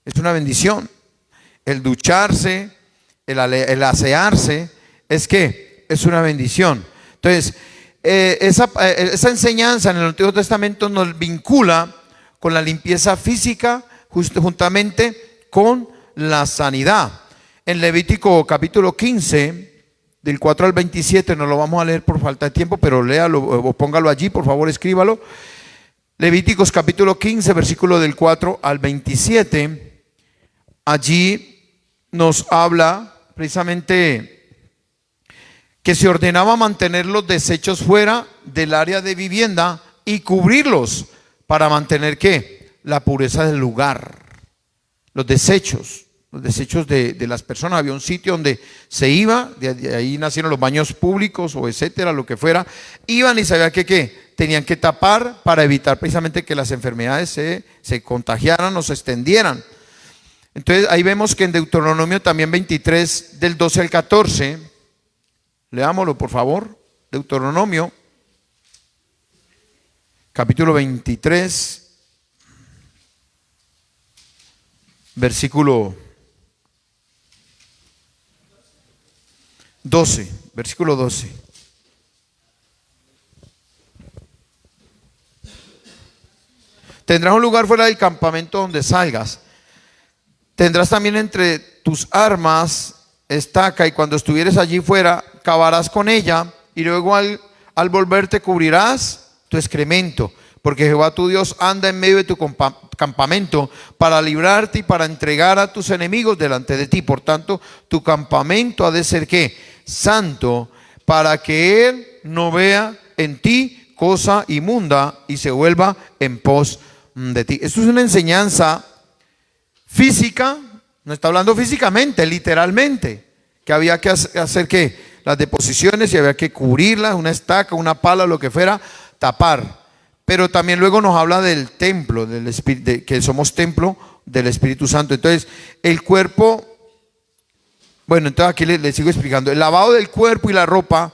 es una bendición. El ducharse, el asearse, es ¿qué? Es una bendición. Entonces, esa enseñanza en el Antiguo Testamento nos vincula con la limpieza física, juntamente con la sanidad. En Levítico capítulo 15, del 4 al 27, no lo vamos a leer por falta de tiempo, pero léalo o póngalo allí, por favor, escríbalo. Levíticos capítulo 15, versículo del 4 al 27, allí nos habla precisamente que se ordenaba mantener los desechos fuera del área de vivienda y cubrirlos para mantener ¿qué? La pureza del lugar. Los desechos de las personas. Había un sitio donde se iba, de ahí nacieron los baños públicos o etcétera, lo que fuera. Iban y sabían que ¿qué? Tenían que tapar para evitar precisamente que las enfermedades se contagiaran o se extendieran. Entonces ahí vemos que en Deuteronomio también 23, del 12 al 14, leámoslo por favor, Deuteronomio, capítulo 23, versículo 12, versículo 12. Tendrás un lugar fuera del campamento donde salgas. Tendrás también entre tus armas estaca, y cuando estuvieres allí fuera, cavarás con ella, y luego al volverte cubrirás tu excremento, porque Jehová tu Dios anda en medio de tu campamento para librarte y para entregar a tus enemigos delante de ti. Por tanto, tu campamento ha de ser ¿qué? Santo, para que Él no vea en ti cosa inmunda y se vuelva en pos de ti. Esto es una enseñanza física, no está hablando físicamente, literalmente, que había que hacer que las deposiciones y había que cubrirlas, una estaca, una pala, lo que fuera, tapar. Pero también luego nos habla del templo, del Espíritu, que somos templo del Espíritu Santo. Entonces, el cuerpo, bueno, entonces aquí le sigo explicando. El lavado del cuerpo y la ropa,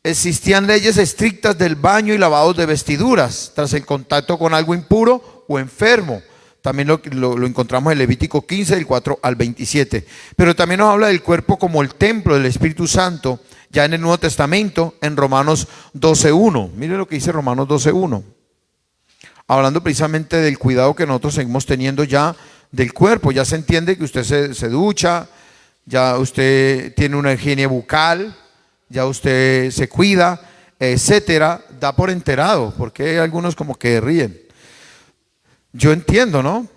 existían leyes estrictas del baño y lavado de vestiduras tras el contacto con algo impuro o enfermo. También lo encontramos en Levítico 15, del 4 al 27. Pero también nos habla del cuerpo como el templo del Espíritu Santo, ya en el Nuevo Testamento, en Romanos 12:1. Mire lo que dice Romanos 12:1. Hablando precisamente del cuidado que nosotros seguimos teniendo ya del cuerpo. Ya se entiende que usted se ducha, ya usted tiene una higiene bucal, ya usted se cuida, etcétera. Da por enterado, porque hay algunos como que ríen. Yo entiendo, ¿no?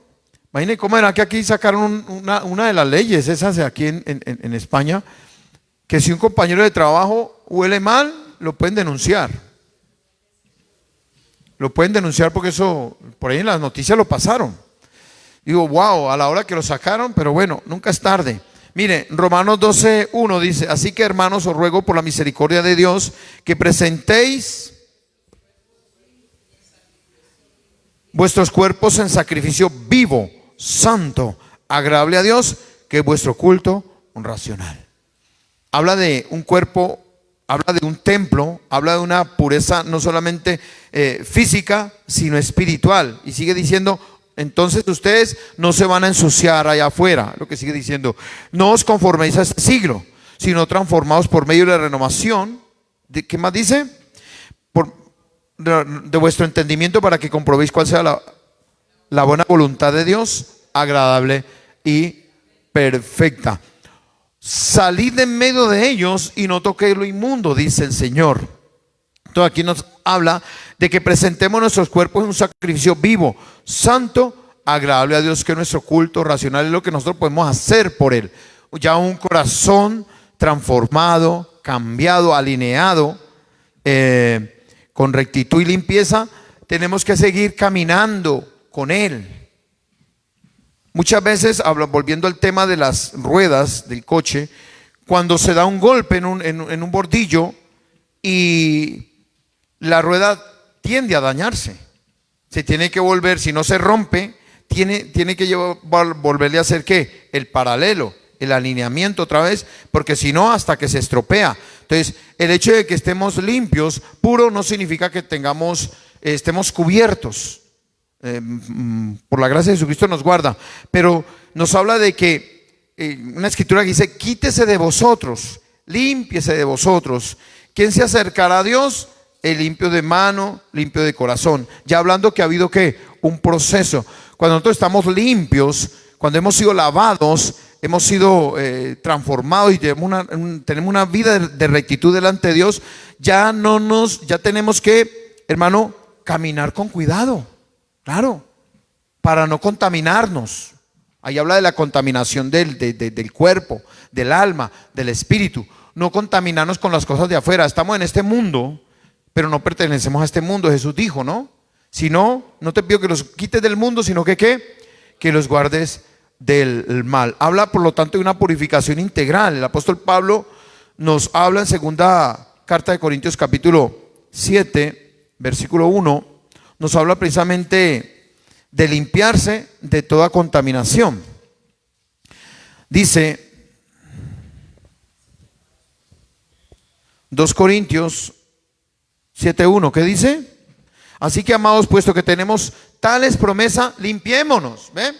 Imaginen cómo era que aquí sacaron una de las leyes, esas de aquí en España, que si un compañero de trabajo huele mal, lo pueden denunciar. Lo pueden denunciar porque eso, por ahí en las noticias lo pasaron. Digo, wow, a la hora que lo sacaron, pero bueno, nunca es tarde. Mire, Romanos 12:1 dice, así que hermanos, os ruego por la misericordia de Dios que presentéis vuestros cuerpos en sacrificio vivo, santo, agradable a Dios, que es vuestro culto racional. Habla de un cuerpo, habla de un templo, habla de una pureza no solamente física, sino espiritual. Y sigue diciendo, entonces ustedes no se van a ensuciar allá afuera. Lo que sigue diciendo, no os conforméis a este siglo, sino transformados por medio de la renovación. ¿Qué más dice? De vuestro entendimiento, para que comprobéis cuál sea la buena voluntad de Dios, agradable y perfecta. Salid en medio de ellos y no toquéis lo inmundo, dice el Señor. Entonces aquí nos habla de que presentemos nuestros cuerpos en un sacrificio vivo, santo, agradable a Dios, que es nuestro culto racional, es lo que nosotros podemos hacer por Él. Ya un corazón transformado, cambiado, alineado, con rectitud y limpieza, tenemos que seguir caminando con Él. Muchas veces, volviendo al tema de las ruedas del coche, cuando se da un golpe en un bordillo y la rueda tiende a dañarse, se tiene que volver, si no se rompe, tiene que volverle a hacer ¿qué? El paralelo, el alineamiento otra vez, porque si no, hasta que se estropea. Entonces, el hecho de que estemos limpios, puros, no significa que estemos cubiertos. Por la gracia de Jesucristo nos guarda, pero nos habla de que una escritura que dice, quítese de vosotros, límpiese de vosotros. ¿Quién se acercará a Dios? El limpio de mano, limpio de corazón. Ya hablando que ha habido ¿qué? Un proceso. Cuando nosotros estamos limpios, cuando hemos sido lavados, hemos sido transformados y tenemos una vida de rectitud delante de Dios, ya tenemos que, hermano, caminar con cuidado. Claro, para no contaminarnos. Ahí habla de la contaminación del cuerpo, del alma, del espíritu. No contaminarnos con las cosas de afuera. Estamos en este mundo, pero no pertenecemos a este mundo. Jesús dijo, ¿no? Si no, no te pido que los quites del mundo, sino que que los guardes del mal. Habla, por lo tanto, de una purificación integral. El apóstol Pablo nos habla en segunda carta de Corintios capítulo 7, versículo 1. Nos habla precisamente de limpiarse de toda contaminación. Dice 2 Corintios 7:1, ¿qué dice? Así que, amados, puesto que tenemos tales promesas, limpiémonos. ¿Ve?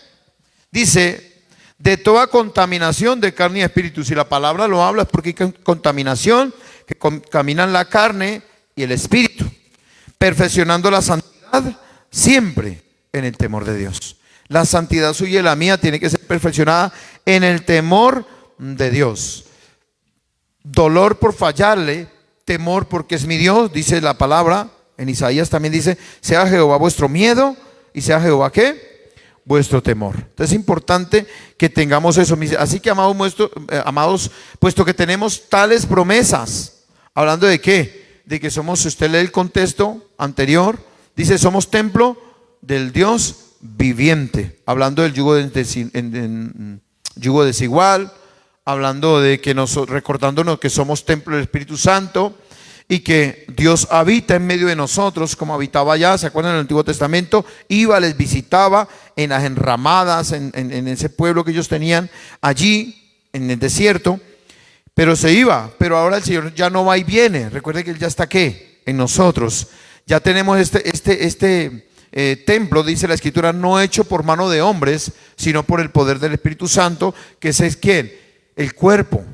Dice, de toda contaminación de carne y espíritu. Si la palabra lo habla es porque hay contaminación que contaminan la carne y el espíritu, perfeccionando la santidad siempre en el temor de Dios. La santidad suya y la mía tiene que ser perfeccionada en el temor de Dios. Dolor por fallarle, temor porque es mi Dios, dice la palabra. En Isaías también dice, sea Jehová vuestro miedo y sea Jehová ¿qué? Vuestro temor. Entonces es importante que tengamos eso. Así que, amados, puesto que tenemos tales promesas, hablando de qué, de que somos, si usted lee el contexto anterior, dice, somos templo del Dios viviente, hablando del yugo desigual, hablando de que recordándonos que somos templo del Espíritu Santo y que Dios habita en medio de nosotros, como habitaba allá. ¿Se acuerdan? En el Antiguo Testamento iba, les visitaba en las enramadas, en ese pueblo que ellos tenían allí en el desierto, pero se iba. Pero ahora el Señor ya no va y viene. Recuerde que Él ya está ¿qué? En nosotros. Ya tenemos este templo, dice la Escritura, no hecho por mano de hombres, sino por el poder del Espíritu Santo, que ese es ¿quién? El cuerpo.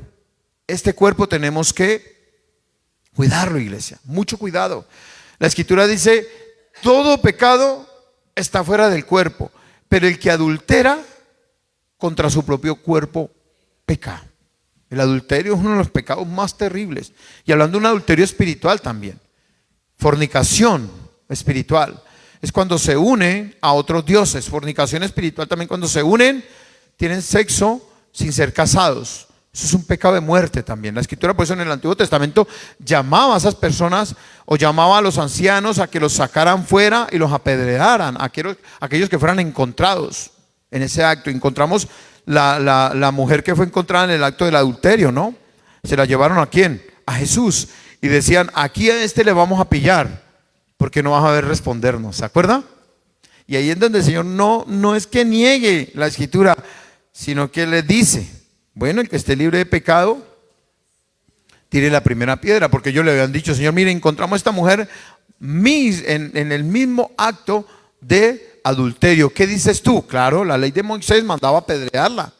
Este cuerpo tenemos que cuidarlo, iglesia, mucho cuidado. La Escritura dice, todo pecado está fuera del cuerpo, pero el que adultera contra su propio cuerpo peca. El adulterio es uno de los pecados más terribles. Y hablando de un adulterio espiritual también. Fornicación espiritual es cuando se unen a otros dioses. Fornicación espiritual también cuando se unen, tienen sexo sin ser casados. Eso es un pecado de muerte también. La Escritura, por eso en el Antiguo Testamento llamaba a esas personas o llamaba a los ancianos a que los sacaran fuera y los apedrearan, aquellos que fueran encontrados en ese acto. Encontramos la mujer que fue encontrada en el acto del adulterio, ¿no? Se la llevaron ¿a quién? A Jesús. Y decían, aquí a este le vamos a pillar, porque no vas a ver respondernos. ¿Se acuerda? Y ahí es donde el Señor no es que niegue la Escritura, sino que le dice, bueno, el que esté libre de pecado, tire la primera piedra, porque ellos le habían dicho, Señor, mire, encontramos a esta mujer en el mismo acto de adulterio. ¿Qué dices tú? Claro, la ley de Moisés mandaba apedrearla,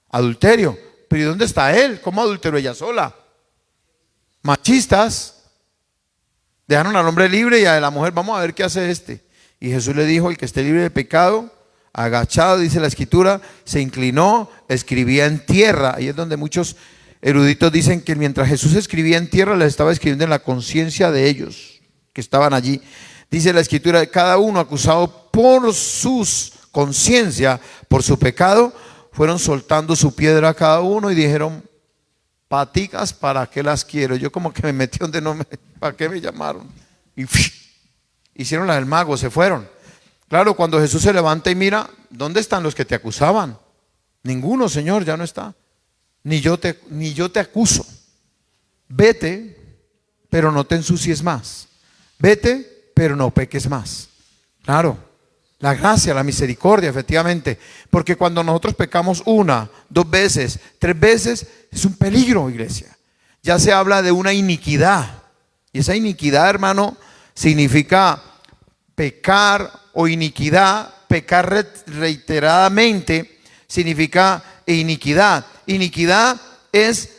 adulterio. Pero ¿y dónde está él? ¿Cómo adulteró ella sola? Machistas, dejaron al hombre libre y a la mujer, vamos a ver qué hace este. Y Jesús le dijo, el que esté libre de pecado, agachado, dice la Escritura, se inclinó, escribía en tierra. Ahí es donde muchos eruditos dicen que mientras Jesús escribía en tierra, les estaba escribiendo en la conciencia de ellos que estaban allí. Dice la Escritura, cada uno acusado por sus conciencia, por su pecado, fueron soltando su piedra a cada uno y dijeron, paticas, ¿para qué las quiero? Yo como que me metí donde no me, ¿para qué me llamaron? Y hicieron la del mago, se fueron. Claro, cuando Jesús se levanta y mira, ¿dónde están los que te acusaban? Ninguno, Señor, ya no está. Ni yo te acuso. Vete, pero no te ensucies más. Vete, pero no peques más. Claro, la gracia, la misericordia, efectivamente. Porque cuando nosotros pecamos una, dos veces, tres veces, es un peligro, iglesia. Ya se habla de una iniquidad. Y esa iniquidad, hermano, significa pecar o iniquidad. Pecar reiteradamente significa iniquidad. Iniquidad es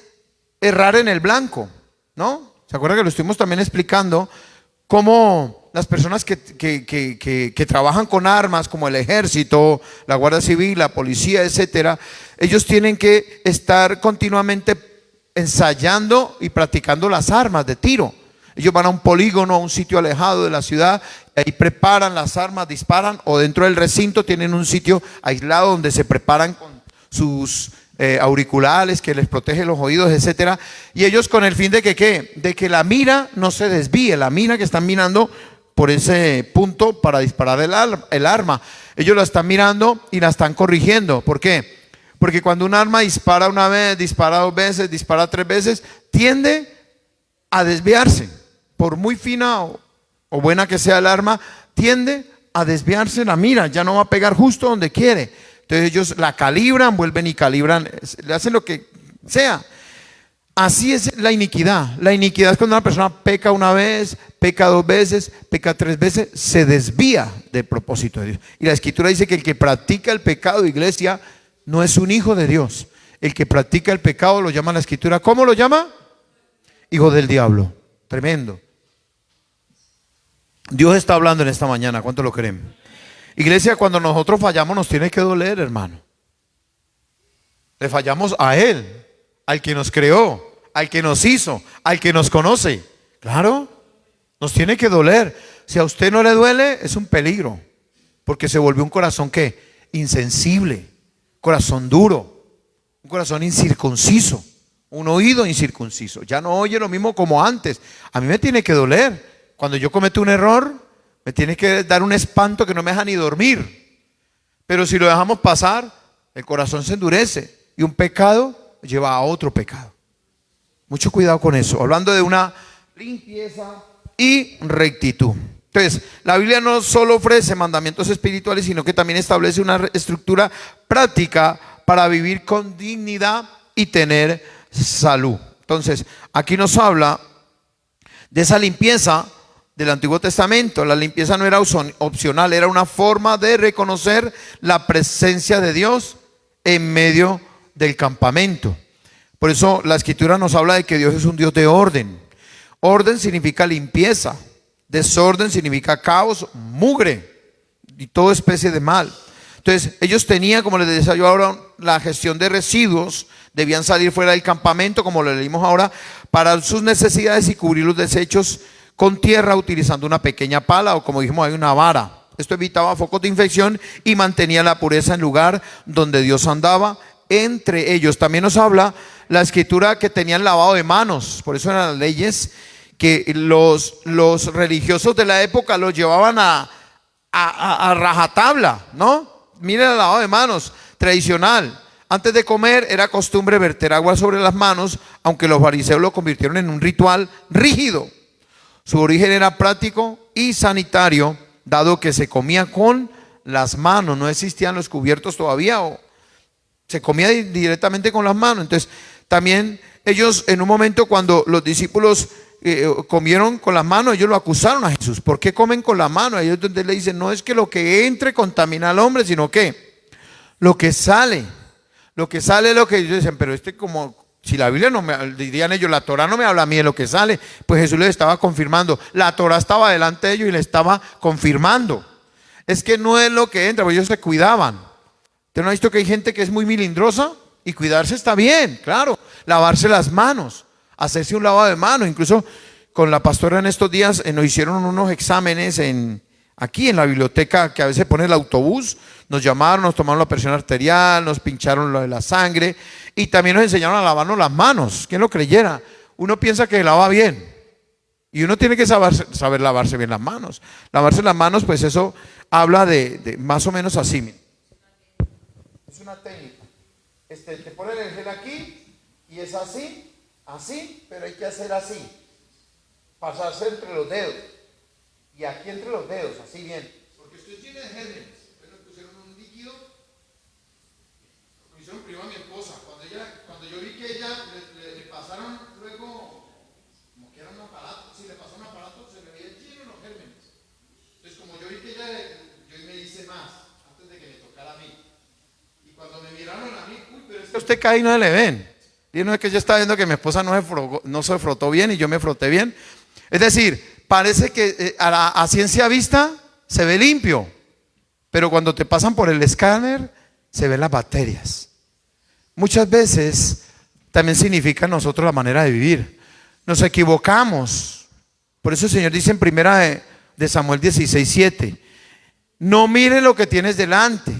errar en el blanco, ¿no? ¿Se acuerdan que lo estuvimos también explicando? Cómo las personas que trabajan con armas, como el ejército, la Guardia Civil, la policía, etcétera, ellos tienen que estar continuamente ensayando y practicando las armas de tiro. Ellos van a un polígono, a un sitio alejado de la ciudad, y ahí preparan las armas, disparan, o dentro del recinto tienen un sitio aislado donde se preparan con sus auriculares que les protege los oídos, etcétera. Y ellos con el fin de que ¿qué? De que la mira no se desvíe, la mira que están mirando por ese punto para disparar el arma. Ellos la están mirando y la están corrigiendo. ¿Por qué? Porque cuando un arma dispara una vez, dispara dos veces, dispara tres veces, tiende a desviarse. Por muy fina o buena que sea el arma, tiende a desviarse la mira, ya no va a pegar justo donde quiere. Entonces ellos la calibran, vuelven y calibran, le hacen lo que sea. Así es la iniquidad. La iniquidad es cuando una persona peca una vez, peca dos veces, peca tres veces, se desvía del propósito de Dios. Y la Escritura dice que el que practica el pecado, iglesia, no es un hijo de Dios. El que practica el pecado lo llama la Escritura. ¿Cómo lo llama? Hijo del diablo. Tremendo. Dios está hablando en esta mañana. ¿Cuánto lo creen? Iglesia, cuando nosotros fallamos nos tiene que doler, hermano. Le fallamos a Él, al que nos creó, al que nos hizo, al que nos conoce. Claro, nos tiene que doler. Si a usted no le duele, es un peligro. Porque se volvió un corazón ¿qué? Insensible, corazón duro, un corazón incircunciso, un oído incircunciso. Ya no oye lo mismo como antes. A mí me tiene que doler. Cuando yo cometo un error, me tiene que dar un espanto que no me deja ni dormir. Pero si lo dejamos pasar, el corazón se endurece. Y un pecado lleva a otro pecado. Mucho cuidado con eso, hablando de una limpieza y rectitud. Entonces, la Biblia no solo ofrece mandamientos espirituales, sino que también establece una estructura práctica para vivir con dignidad y tener salud. Entonces, aquí nos habla de esa limpieza del Antiguo Testamento. La limpieza no era opcional, era una forma de reconocer la presencia de Dios en medio del campamento. Por eso la Escritura nos habla de que Dios es un Dios de orden. Orden significa limpieza, desorden significa caos, mugre y toda especie de mal. Entonces ellos tenían, como les decía yo ahora, la gestión de residuos. Debían salir fuera del campamento, como lo leímos ahora, para sus necesidades y cubrir los desechos con tierra utilizando una pequeña pala o, como dijimos, hay una vara. Esto evitaba focos de infección y mantenía la pureza en lugar donde Dios andaba entre ellos. También nos habla la Escritura que tenían lavado de manos. Por eso eran las leyes que los religiosos de la época los llevaban a rajatabla, ¿no? Miren el lavado de manos tradicional. Antes de comer era costumbre verter agua sobre las manos, aunque los fariseos lo convirtieron en un ritual rígido. Su origen era práctico y sanitario, dado que se comía con las manos. No existían los cubiertos todavía, o se comía directamente con las manos. Entonces, también ellos en un momento, cuando los discípulos comieron con las manos, ellos lo acusaron a Jesús. ¿Por qué comen con la mano? Ahí es donde le dicen, no es que lo que entre contamina al hombre, sino que lo que sale. Lo que sale es lo que ellos dicen, pero como si la Biblia no me, dirían ellos, la Torah no me habla a mí de lo que sale. Pues Jesús les estaba confirmando, la Torah estaba delante de ellos y le estaba confirmando. Es que no es lo que entra, porque ellos se cuidaban. ¿Usted no ha visto que hay gente que es muy milindrosa? Y cuidarse está bien, claro. Lavarse las manos, hacerse un lavado de manos. Incluso con la pastora en estos días nos hicieron unos exámenes aquí en la biblioteca, que a veces pone el autobús. Nos llamaron, nos tomaron la presión arterial, nos pincharon lo de la sangre y también nos enseñaron a lavarnos las manos. ¿Quién lo creyera? Uno piensa que lava bien y uno tiene que saber lavarse bien las manos. Lavarse las manos, pues eso habla de más o menos así. Es una técnica. Te ponen el gel aquí y es así, pero hay que hacer así. Pasarse entre los dedos y aquí entre los dedos, así bien. Porque estoy lleno de gérmenes. Prima a mi esposa, cuando yo vi que ella le pasaron luego, como que era un aparato, si le pasó un aparato, se le veía lleno los gérmenes. Entonces, como yo vi que ella, yo me hice más, antes de que me tocara a mí. Y cuando me miraron a mí, uy, pero es que usted cae y no le ven. Y no es que ella estaba viendo que mi esposa no se frotó bien y yo me froté bien. Es decir, parece que a ciencia vista se ve limpio, pero cuando te pasan por el escáner, se ven las bacterias. Muchas veces también significa nosotros la manera de vivir. Nos equivocamos. Por eso el Señor dice en primera de Samuel 16:7, no mire lo que tienes delante,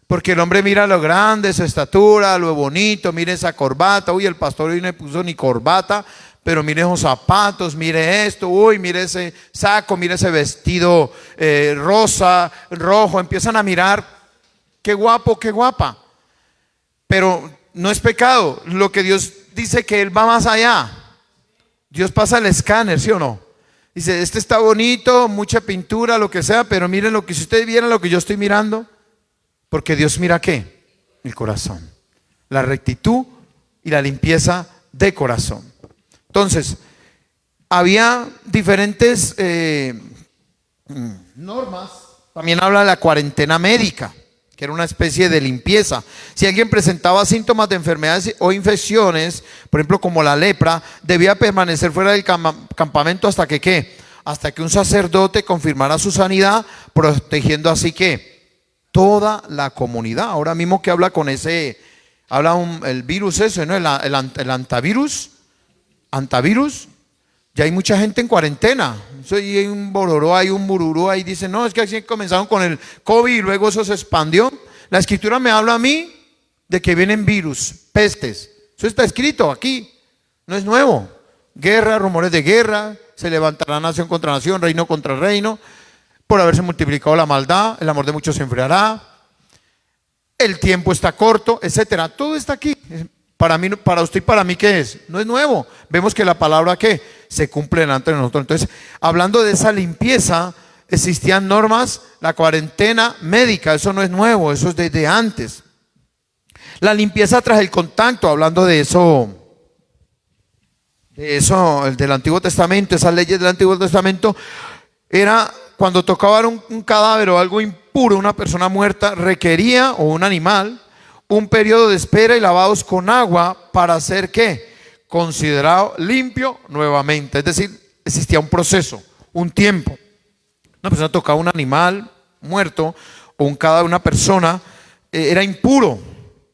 porque el hombre mira lo grande, su estatura, lo bonito, mire esa corbata, uy, el pastor hoy no puso ni corbata, pero mire esos zapatos, mire esto, uy, mire ese saco, mire ese vestido rosa, rojo, empiezan a mirar, qué guapo, qué guapa. Pero no es pecado. Lo que Dios dice que Él va más allá. Dios pasa el escáner, ¿sí o no? Dice, este está bonito, mucha pintura, lo que sea, pero miren lo que, si ustedes vieran lo que yo estoy mirando, porque Dios mira ¿qué? El corazón. La rectitud y la limpieza de corazón. Entonces, había diferentes normas. También habla de la cuarentena médica, que era una especie de limpieza. Si alguien presentaba síntomas de enfermedades o infecciones, por ejemplo como la lepra, debía permanecer fuera del campamento hasta que ¿qué? Hasta que un sacerdote confirmara su sanidad, protegiendo así que toda la comunidad. Ahora mismo que habla con ese, el virus ese, ¿no? El antivirus, ya hay mucha gente en cuarentena. Eso hay un bororó, hay un bururú, ahí dicen, no, es que así comenzaron con el COVID y luego eso se expandió. La Escritura me habla a mí de que vienen virus, pestes. Eso está escrito aquí, no es nuevo. Guerra, rumores de guerra, se levantará nación contra nación, reino contra reino. Por haberse multiplicado la maldad, el amor de muchos se enfriará. El tiempo está corto, etcétera. Todo está aquí Para mí, para usted y para mí, ¿qué es? No es nuevo. Vemos que la palabra que se cumple delante de nosotros. Entonces, hablando de esa limpieza, existían normas, la cuarentena médica, eso no es nuevo, eso es desde antes. La limpieza tras el contacto, hablando de eso, el del Antiguo Testamento, esas leyes del Antiguo Testamento, era cuando tocaba un cadáver o algo impuro, una persona muerta, requería, o un animal, un periodo de espera y lavados con agua para ser ¿qué? Considerado limpio nuevamente. Es decir, existía un proceso, un tiempo. Una persona tocaba un animal muerto o un cadáver de una persona, era impuro.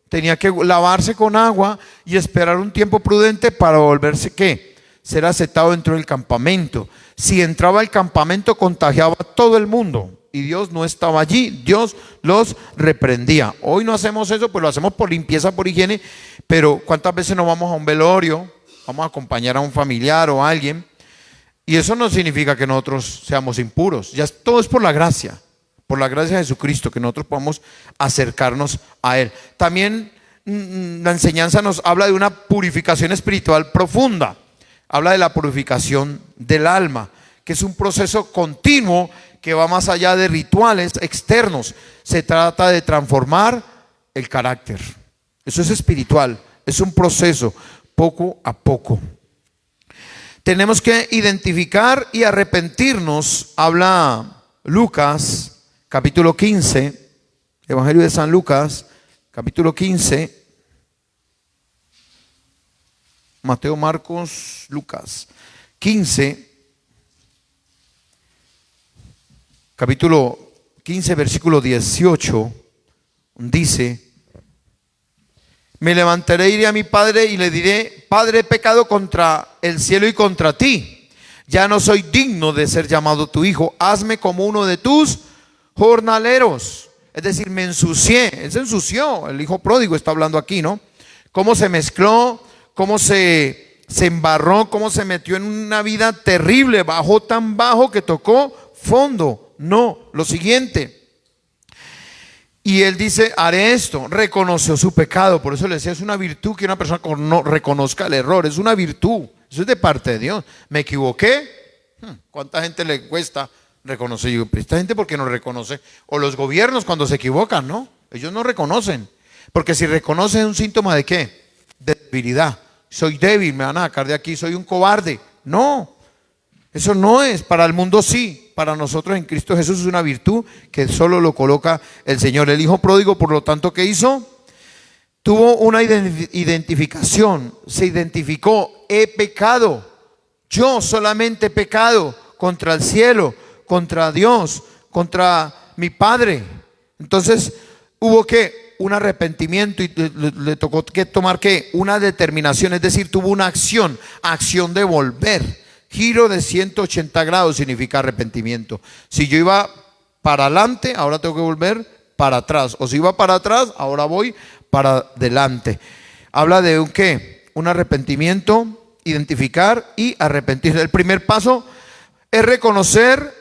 Tenía que lavarse con agua y esperar un tiempo prudente para volverse ¿qué? Ser aceptado dentro del campamento. Si entraba al campamento contagiaba a todo el mundo y Dios no estaba allí, Dios los reprendía. Hoy no hacemos eso, pues lo hacemos por limpieza, por higiene, pero ¿cuántas veces no vamos a un velorio? Vamos a acompañar a un familiar o a alguien y eso no significa que nosotros seamos impuros, ya todo es por la gracia de Jesucristo, que nosotros podamos acercarnos a Él. También la enseñanza nos habla de una purificación espiritual profunda, habla de la purificación del alma, que es un proceso continuo que va más allá de rituales externos. Se trata de transformar el carácter. Eso es espiritual, es un proceso poco a poco. Tenemos que identificar y arrepentirnos. Habla Lucas capítulo 15, Evangelio de San Lucas capítulo 15, Mateo, Marcos, Lucas 15, capítulo 15, versículo 18, dice: me levantaré, iré a mi padre y le diré: Padre, he pecado contra el cielo y contra ti. Ya no soy digno de ser llamado tu hijo. Hazme como uno de tus jornaleros. Es decir, me ensucié. Él se ensució. El hijo pródigo está hablando aquí, ¿no? Cómo se mezcló, cómo se embarró, cómo se metió en una vida terrible. Bajó tan bajo que tocó fondo. No, lo siguiente. Y él dice: haré esto. Reconoció su pecado. Por eso le decía, es una virtud que una persona no reconozca el error. Es una virtud. Eso es de parte de Dios. ¿Me equivoqué? ¿Cuánta gente le cuesta reconocer? Yo, esta gente, ¿por qué no reconoce? O los gobiernos cuando se equivocan, ¿no? Ellos no reconocen. Porque si reconocen, es un síntoma de ¿qué? De debilidad. Soy débil, me van a sacar de aquí, soy un cobarde. No, eso no es. Para el mundo sí. Para nosotros en Cristo Jesús es una virtud que solo lo coloca el Señor. El hijo pródigo, por lo tanto, ¿qué hizo? Tuvo una identificación. Se identificó: he pecado. Yo solamente he pecado contra el cielo, contra Dios, contra mi Padre. Entonces hubo que un arrepentimiento y le tocó que tomar ¿qué? Una determinación, es decir, tuvo una acción de volver. Giro de 180 grados significa arrepentimiento. Si yo iba para adelante, ahora tengo que volver para atrás. O si iba para atrás, ahora voy para adelante. Habla de un ¿qué? Un arrepentimiento, identificar y arrepentirse. El primer paso es reconocer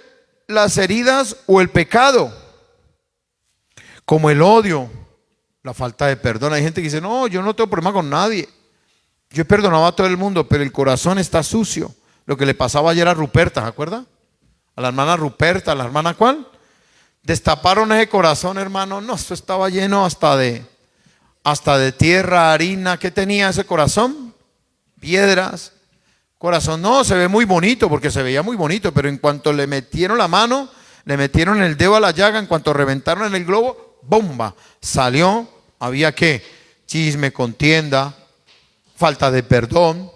las heridas o el pecado, como el odio, la falta de perdón. Hay gente que dice: no, yo no tengo problema con nadie, yo he perdonado a todo el mundo, pero el corazón está sucio. Lo que le pasaba ayer a Ruperta, ¿se acuerda? A la hermana Ruperta, ¿a la hermana cuál? Destaparon ese corazón, hermano. No, eso estaba lleno hasta de tierra, harina. ¿Qué tenía ese corazón? Piedras. Corazón, no, se ve muy bonito, porque se veía muy bonito, pero en cuanto le metieron la mano, le metieron el dedo a la llaga, en cuanto reventaron en el globo, ¡bomba! Salió, había ¿qué? Chisme, contienda, falta de perdón,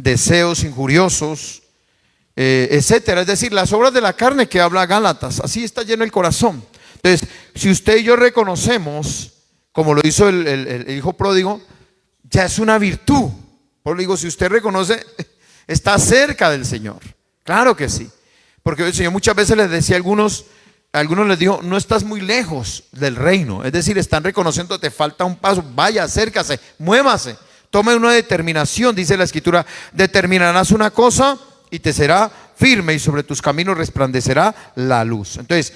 deseos injuriosos, etcétera. Es decir, las obras de la carne que habla Gálatas. Así está lleno el corazón. Entonces, si usted y yo reconocemos, como lo hizo el hijo pródigo, ya es una virtud. Por eso digo, si usted reconoce, está cerca del Señor. Claro que sí. Porque el Señor muchas veces les decía a algunos les dijo: no estás muy lejos del reino. Es decir, están reconociendo, te falta un paso. Vaya, acércase, muévase. Tome una determinación, dice la Escritura: determinarás una cosa y te será firme, y sobre tus caminos resplandecerá la luz. Entonces,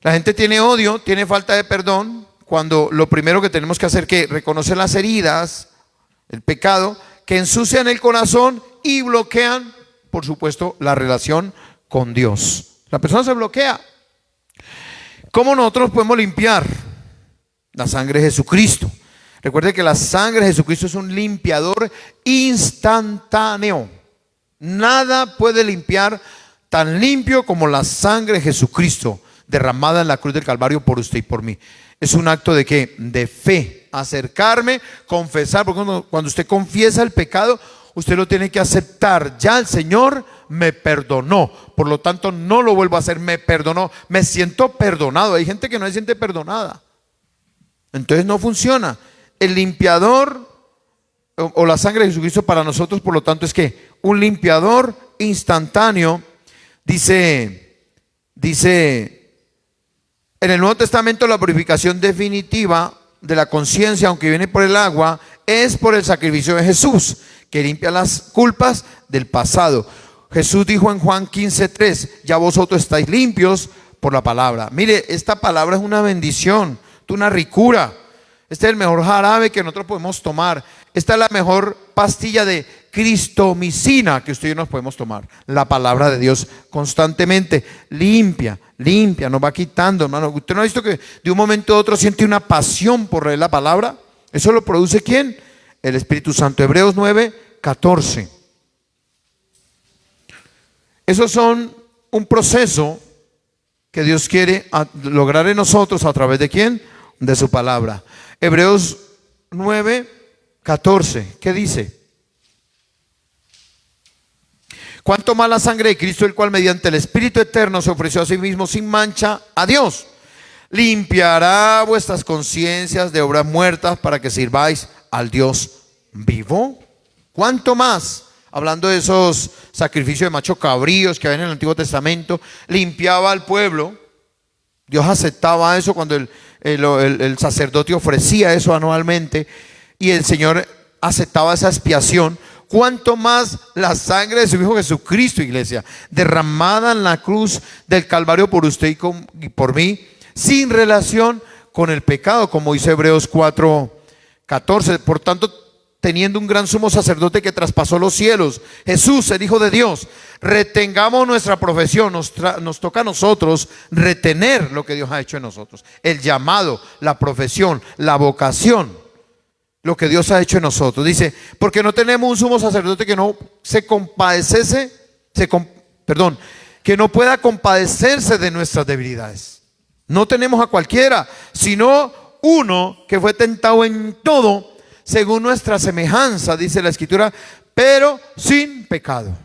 la gente tiene odio, tiene falta de perdón, cuando lo primero que tenemos que hacer que reconocer las heridas, el pecado, que ensucian el corazón y bloquean, por supuesto, la relación con Dios. La persona se bloquea. ¿Cómo nosotros podemos limpiar? La sangre de Jesucristo. Recuerde que la sangre de Jesucristo es un limpiador instantáneo. Nada puede limpiar tan limpio como la sangre de Jesucristo derramada en la cruz del Calvario por usted y por mí. Es un acto de ¿qué? De fe. Acercarme, confesar, porque cuando usted confiesa el pecado, usted lo tiene que aceptar. Ya el Señor me perdonó, por lo tanto no lo vuelvo a hacer, me perdonó, me siento perdonado. Hay gente que no se siente perdonada, entonces no funciona. El limpiador o la sangre de Jesucristo para nosotros, por lo tanto, es que un limpiador instantáneo. Dice en el Nuevo Testamento, la purificación definitiva de la conciencia, aunque viene por el agua, es por el sacrificio de Jesús, que limpia las culpas del pasado. Jesús dijo en Juan 15:3, ya vosotros estáis limpios por la palabra. Mire, esta palabra es una bendición, es una ricura. Este es el mejor jarabe que nosotros podemos tomar. Esta es la mejor pastilla de cristomicina que usted y yo nos podemos tomar. La palabra de Dios constantemente limpia, nos va quitando, hermano. ¿Usted no ha visto que de un momento a otro siente una pasión por leer la palabra? ¿Eso lo produce quién? El Espíritu Santo. Hebreos 9:14. Esos son un proceso que Dios quiere lograr en nosotros a través de ¿quién? De su palabra. Hebreos 9:14. ¿Qué dice? Cuanto más la sangre de Cristo, el cual mediante el Espíritu eterno se ofreció a sí mismo sin mancha a Dios, limpiará vuestras conciencias de obras muertas para que sirváis al Dios vivo. ¿Cuánto más? Hablando de esos sacrificios de macho cabríos que había en el Antiguo Testamento, limpiaba al pueblo. Dios aceptaba eso cuando el sacerdote ofrecía eso anualmente, y el Señor aceptaba esa expiación. Cuánto más la sangre de su Hijo Jesucristo, iglesia, derramada en la cruz del Calvario por usted y por mí, sin relación con el pecado, como dice Hebreos 4:14. Por tanto, teniendo un gran sumo sacerdote que traspasó los cielos, Jesús, el Hijo de Dios, retengamos nuestra profesión. Nos toca a nosotros retener lo que Dios ha hecho en nosotros, el llamado, la profesión, la vocación, lo que Dios ha hecho en nosotros. Dice, porque no tenemos un sumo sacerdote que no se compadeciese, que no pueda compadecerse de nuestras debilidades. No tenemos a cualquiera, sino uno que fue tentado en todo según nuestra semejanza, dice la Escritura, pero sin pecado.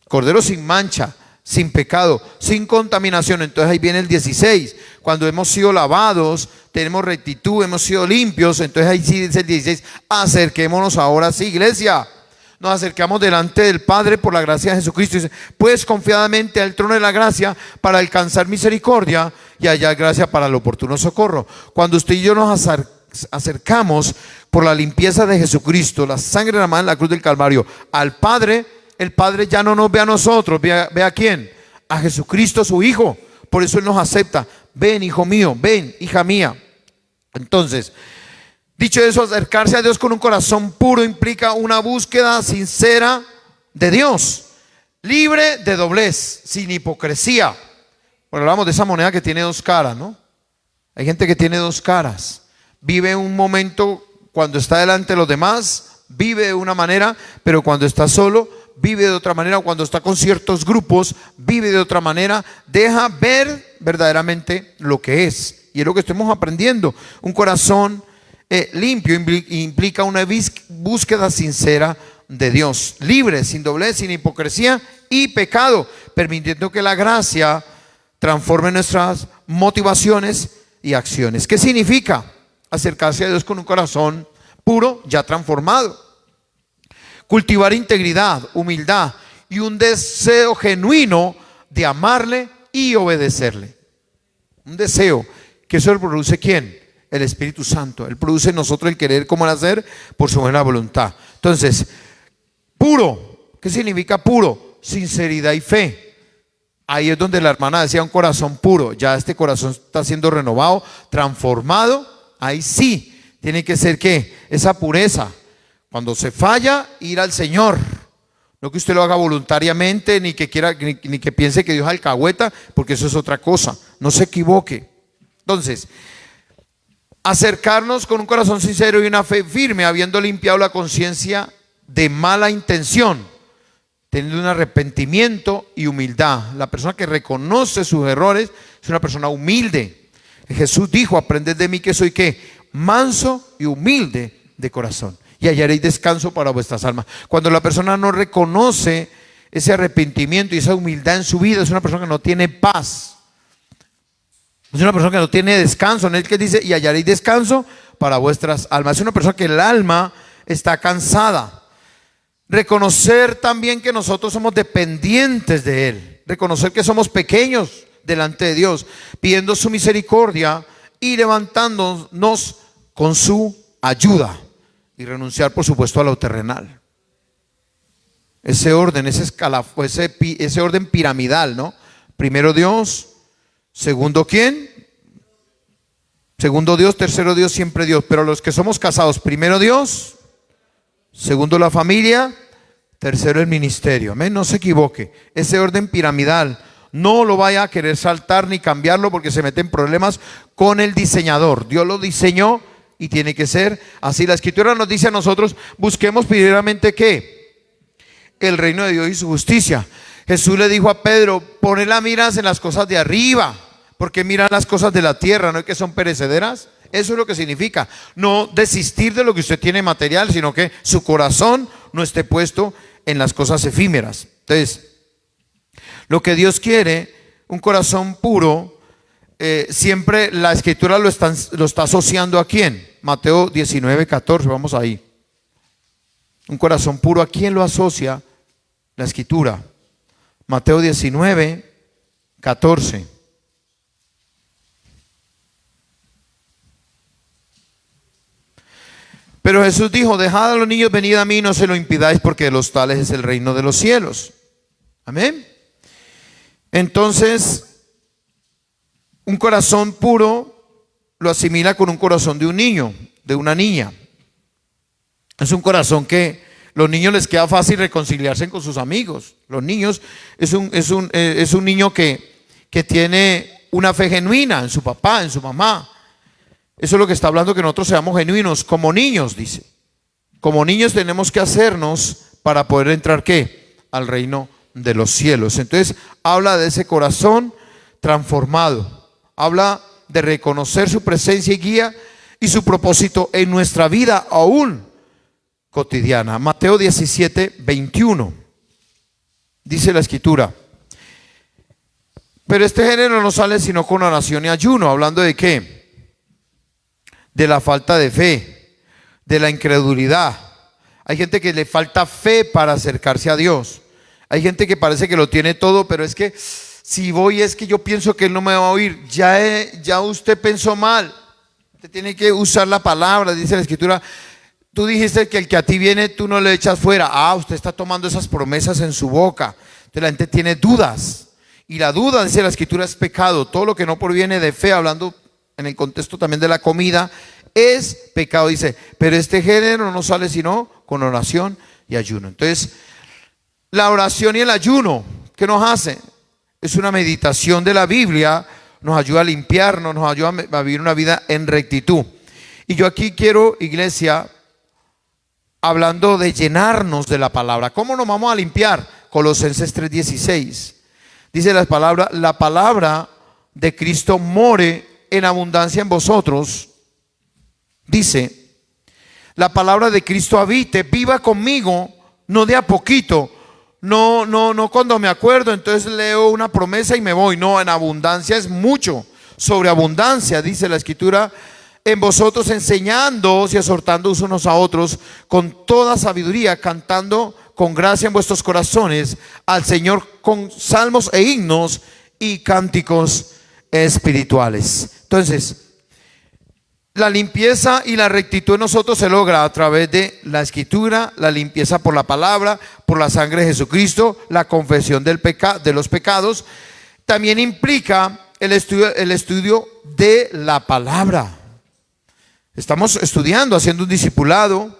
Cordero sin mancha, sin pecado, sin contaminación. Entonces ahí viene el 16, cuando hemos sido lavados, tenemos rectitud, hemos sido limpios. Entonces ahí sí dice el 16, acerquémonos ahora sí, iglesia. Nos acercamos delante del Padre por la gracia de Jesucristo. Dice, pues confiadamente al trono de la gracia para alcanzar misericordia y hallar gracia para el oportuno socorro. Cuando usted y yo nos acercamos por la limpieza de Jesucristo, la sangre derramada en la cruz del Calvario, al Padre, el Padre ya no nos ve a nosotros, ve a quién, a Jesucristo su Hijo. Por eso Él nos acepta. Ven, hijo mío, ven, hija mía. Entonces, dicho eso, acercarse a Dios con un corazón puro implica una búsqueda sincera de Dios, libre de doblez, sin hipocresía. Bueno, hablamos de esa moneda que tiene dos caras, ¿no? Hay gente que tiene dos caras. Vive un momento cuando está delante de los demás, vive de una manera, pero cuando está solo, vive de otra manera. Cuando está con ciertos grupos, vive de otra manera. Deja ver verdaderamente lo que es. Y es lo que estamos aprendiendo. Un corazón limpio implica una búsqueda sincera de Dios, libre, sin doblez, sin hipocresía y pecado, permitiendo que la gracia transforme nuestras motivaciones y acciones. ¿Qué significa acercarse a Dios con un corazón puro, ya transformado? Cultivar integridad, humildad y un deseo genuino de amarle y obedecerle. Un deseo que eso lo produce ¿quién? El Espíritu Santo. Él produce en nosotros el querer como el hacer por su buena voluntad. Entonces, puro, ¿qué significa puro? Sinceridad y fe. Ahí es donde la hermana decía un corazón puro. Ya este corazón está siendo renovado, transformado. Ahí sí, tiene que ser ¿qué? Esa pureza. Cuando se falla, ir al Señor. No que usted lo haga voluntariamente, ni que quiera, ni que piense que Dios es alcahueta, porque eso es otra cosa. No se equivoque. Entonces, acercarnos con un corazón sincero y una fe firme, habiendo limpiado la conciencia de mala intención, teniendo un arrepentimiento y humildad. La persona que reconoce sus errores es una persona humilde. Jesús dijo: aprended de mí que soy ¿qué? Manso y humilde de corazón, y hallaréis descanso para vuestras almas. Cuando la persona no reconoce ese arrepentimiento y esa humildad en su vida, es una persona que no tiene paz. Es una persona que no tiene descanso. En el que dice: y hallaréis descanso para vuestras almas. Es una persona que el alma está cansada. Reconocer también que nosotros somos dependientes de Él. Reconocer que somos pequeños delante de Dios, pidiendo su misericordia y levantándonos con su ayuda. Y renunciar, por supuesto, a lo terrenal. Ese orden, ese orden piramidal, ¿no? Primero Dios, segundo ¿quién? Segundo Dios, tercero Dios, siempre Dios. Pero los que somos casados, primero Dios, segundo la familia, tercero el ministerio. Amén, no se equivoque. Ese orden piramidal no lo vaya a querer saltar ni cambiarlo, porque se mete en problemas con el diseñador. Dios lo diseñó y tiene que ser así. La Escritura nos dice a nosotros: busquemos primeramente ¿qué? El reino de Dios y su justicia. Jesús le dijo a Pedro: pone la miras en las cosas de arriba, porque miran las cosas de la tierra, ¿no es que son perecederas? Eso es lo que significa no desistir de lo que usted tiene material, sino que su corazón no esté puesto en las cosas efímeras. Entonces, lo que Dios quiere, un corazón puro, siempre la Escritura lo está asociando ¿a quién? Mateo 19:14, vamos ahí. Un corazón puro, ¿a quién lo asocia la Escritura? Mateo 19:14. Pero Jesús dijo: dejad a los niños, venid a mí, no se lo impidáis, porque de los tales es el reino de los cielos. Amén. Entonces, un corazón puro lo asimila con un corazón de un niño, de una niña. Es un corazón que los niños les queda fácil reconciliarse con sus amigos. Los niños es un niño que tiene una fe genuina en su papá, en su mamá. Eso es lo que está hablando, que nosotros seamos genuinos como niños, dice. Como niños tenemos que hacernos para poder entrar ¿qué? Al reino de los cielos. Entonces habla de ese corazón transformado. Habla de reconocer su presencia y guía y su propósito en nuestra vida aún cotidiana. Mateo 17:21. Dice la Escritura: pero este género no sale sino con oración y ayuno. Hablando de ¿qué? De la falta de fe, de la incredulidad. Hay gente que le falta fe para acercarse a Dios. Hay gente que parece que lo tiene todo, pero es que si voy es que yo pienso que Él no me va a oír. Ya usted pensó mal. Usted tiene que usar la palabra. Dice la Escritura: tú dijiste que el que a ti viene tú no le echas fuera. Usted está tomando esas promesas en su boca. Entonces la gente tiene dudas. Y la duda, dice la Escritura, es pecado. Todo lo que no proviene de fe, hablando en el contexto también de la comida, es pecado. Dice: pero este género no sale sino con oración y ayuno. Entonces, la oración y el ayuno, ¿qué nos hace? Es una meditación de la Biblia, nos ayuda a limpiarnos, nos ayuda a vivir una vida en rectitud. Y yo aquí quiero, iglesia, hablando de llenarnos de la palabra. ¿Cómo nos vamos a limpiar? Colosenses 3:16. Dice la palabra de Cristo more en abundancia en vosotros. Dice: la palabra de Cristo habite, viva conmigo, no de a poquito, no cuando me acuerdo, entonces leo una promesa y me voy. No, en abundancia es mucho, sobreabundancia, dice la Escritura, en vosotros, enseñándoos y exhortándoos unos a otros con toda sabiduría, cantando con gracia en vuestros corazones al Señor con salmos e himnos y cánticos espirituales. Entonces, la limpieza y la rectitud en nosotros se logra a través de la Escritura, la limpieza por la palabra, por la sangre de Jesucristo, la confesión de los pecados también implica el estudio de la palabra. Estamos estudiando, haciendo un discipulado,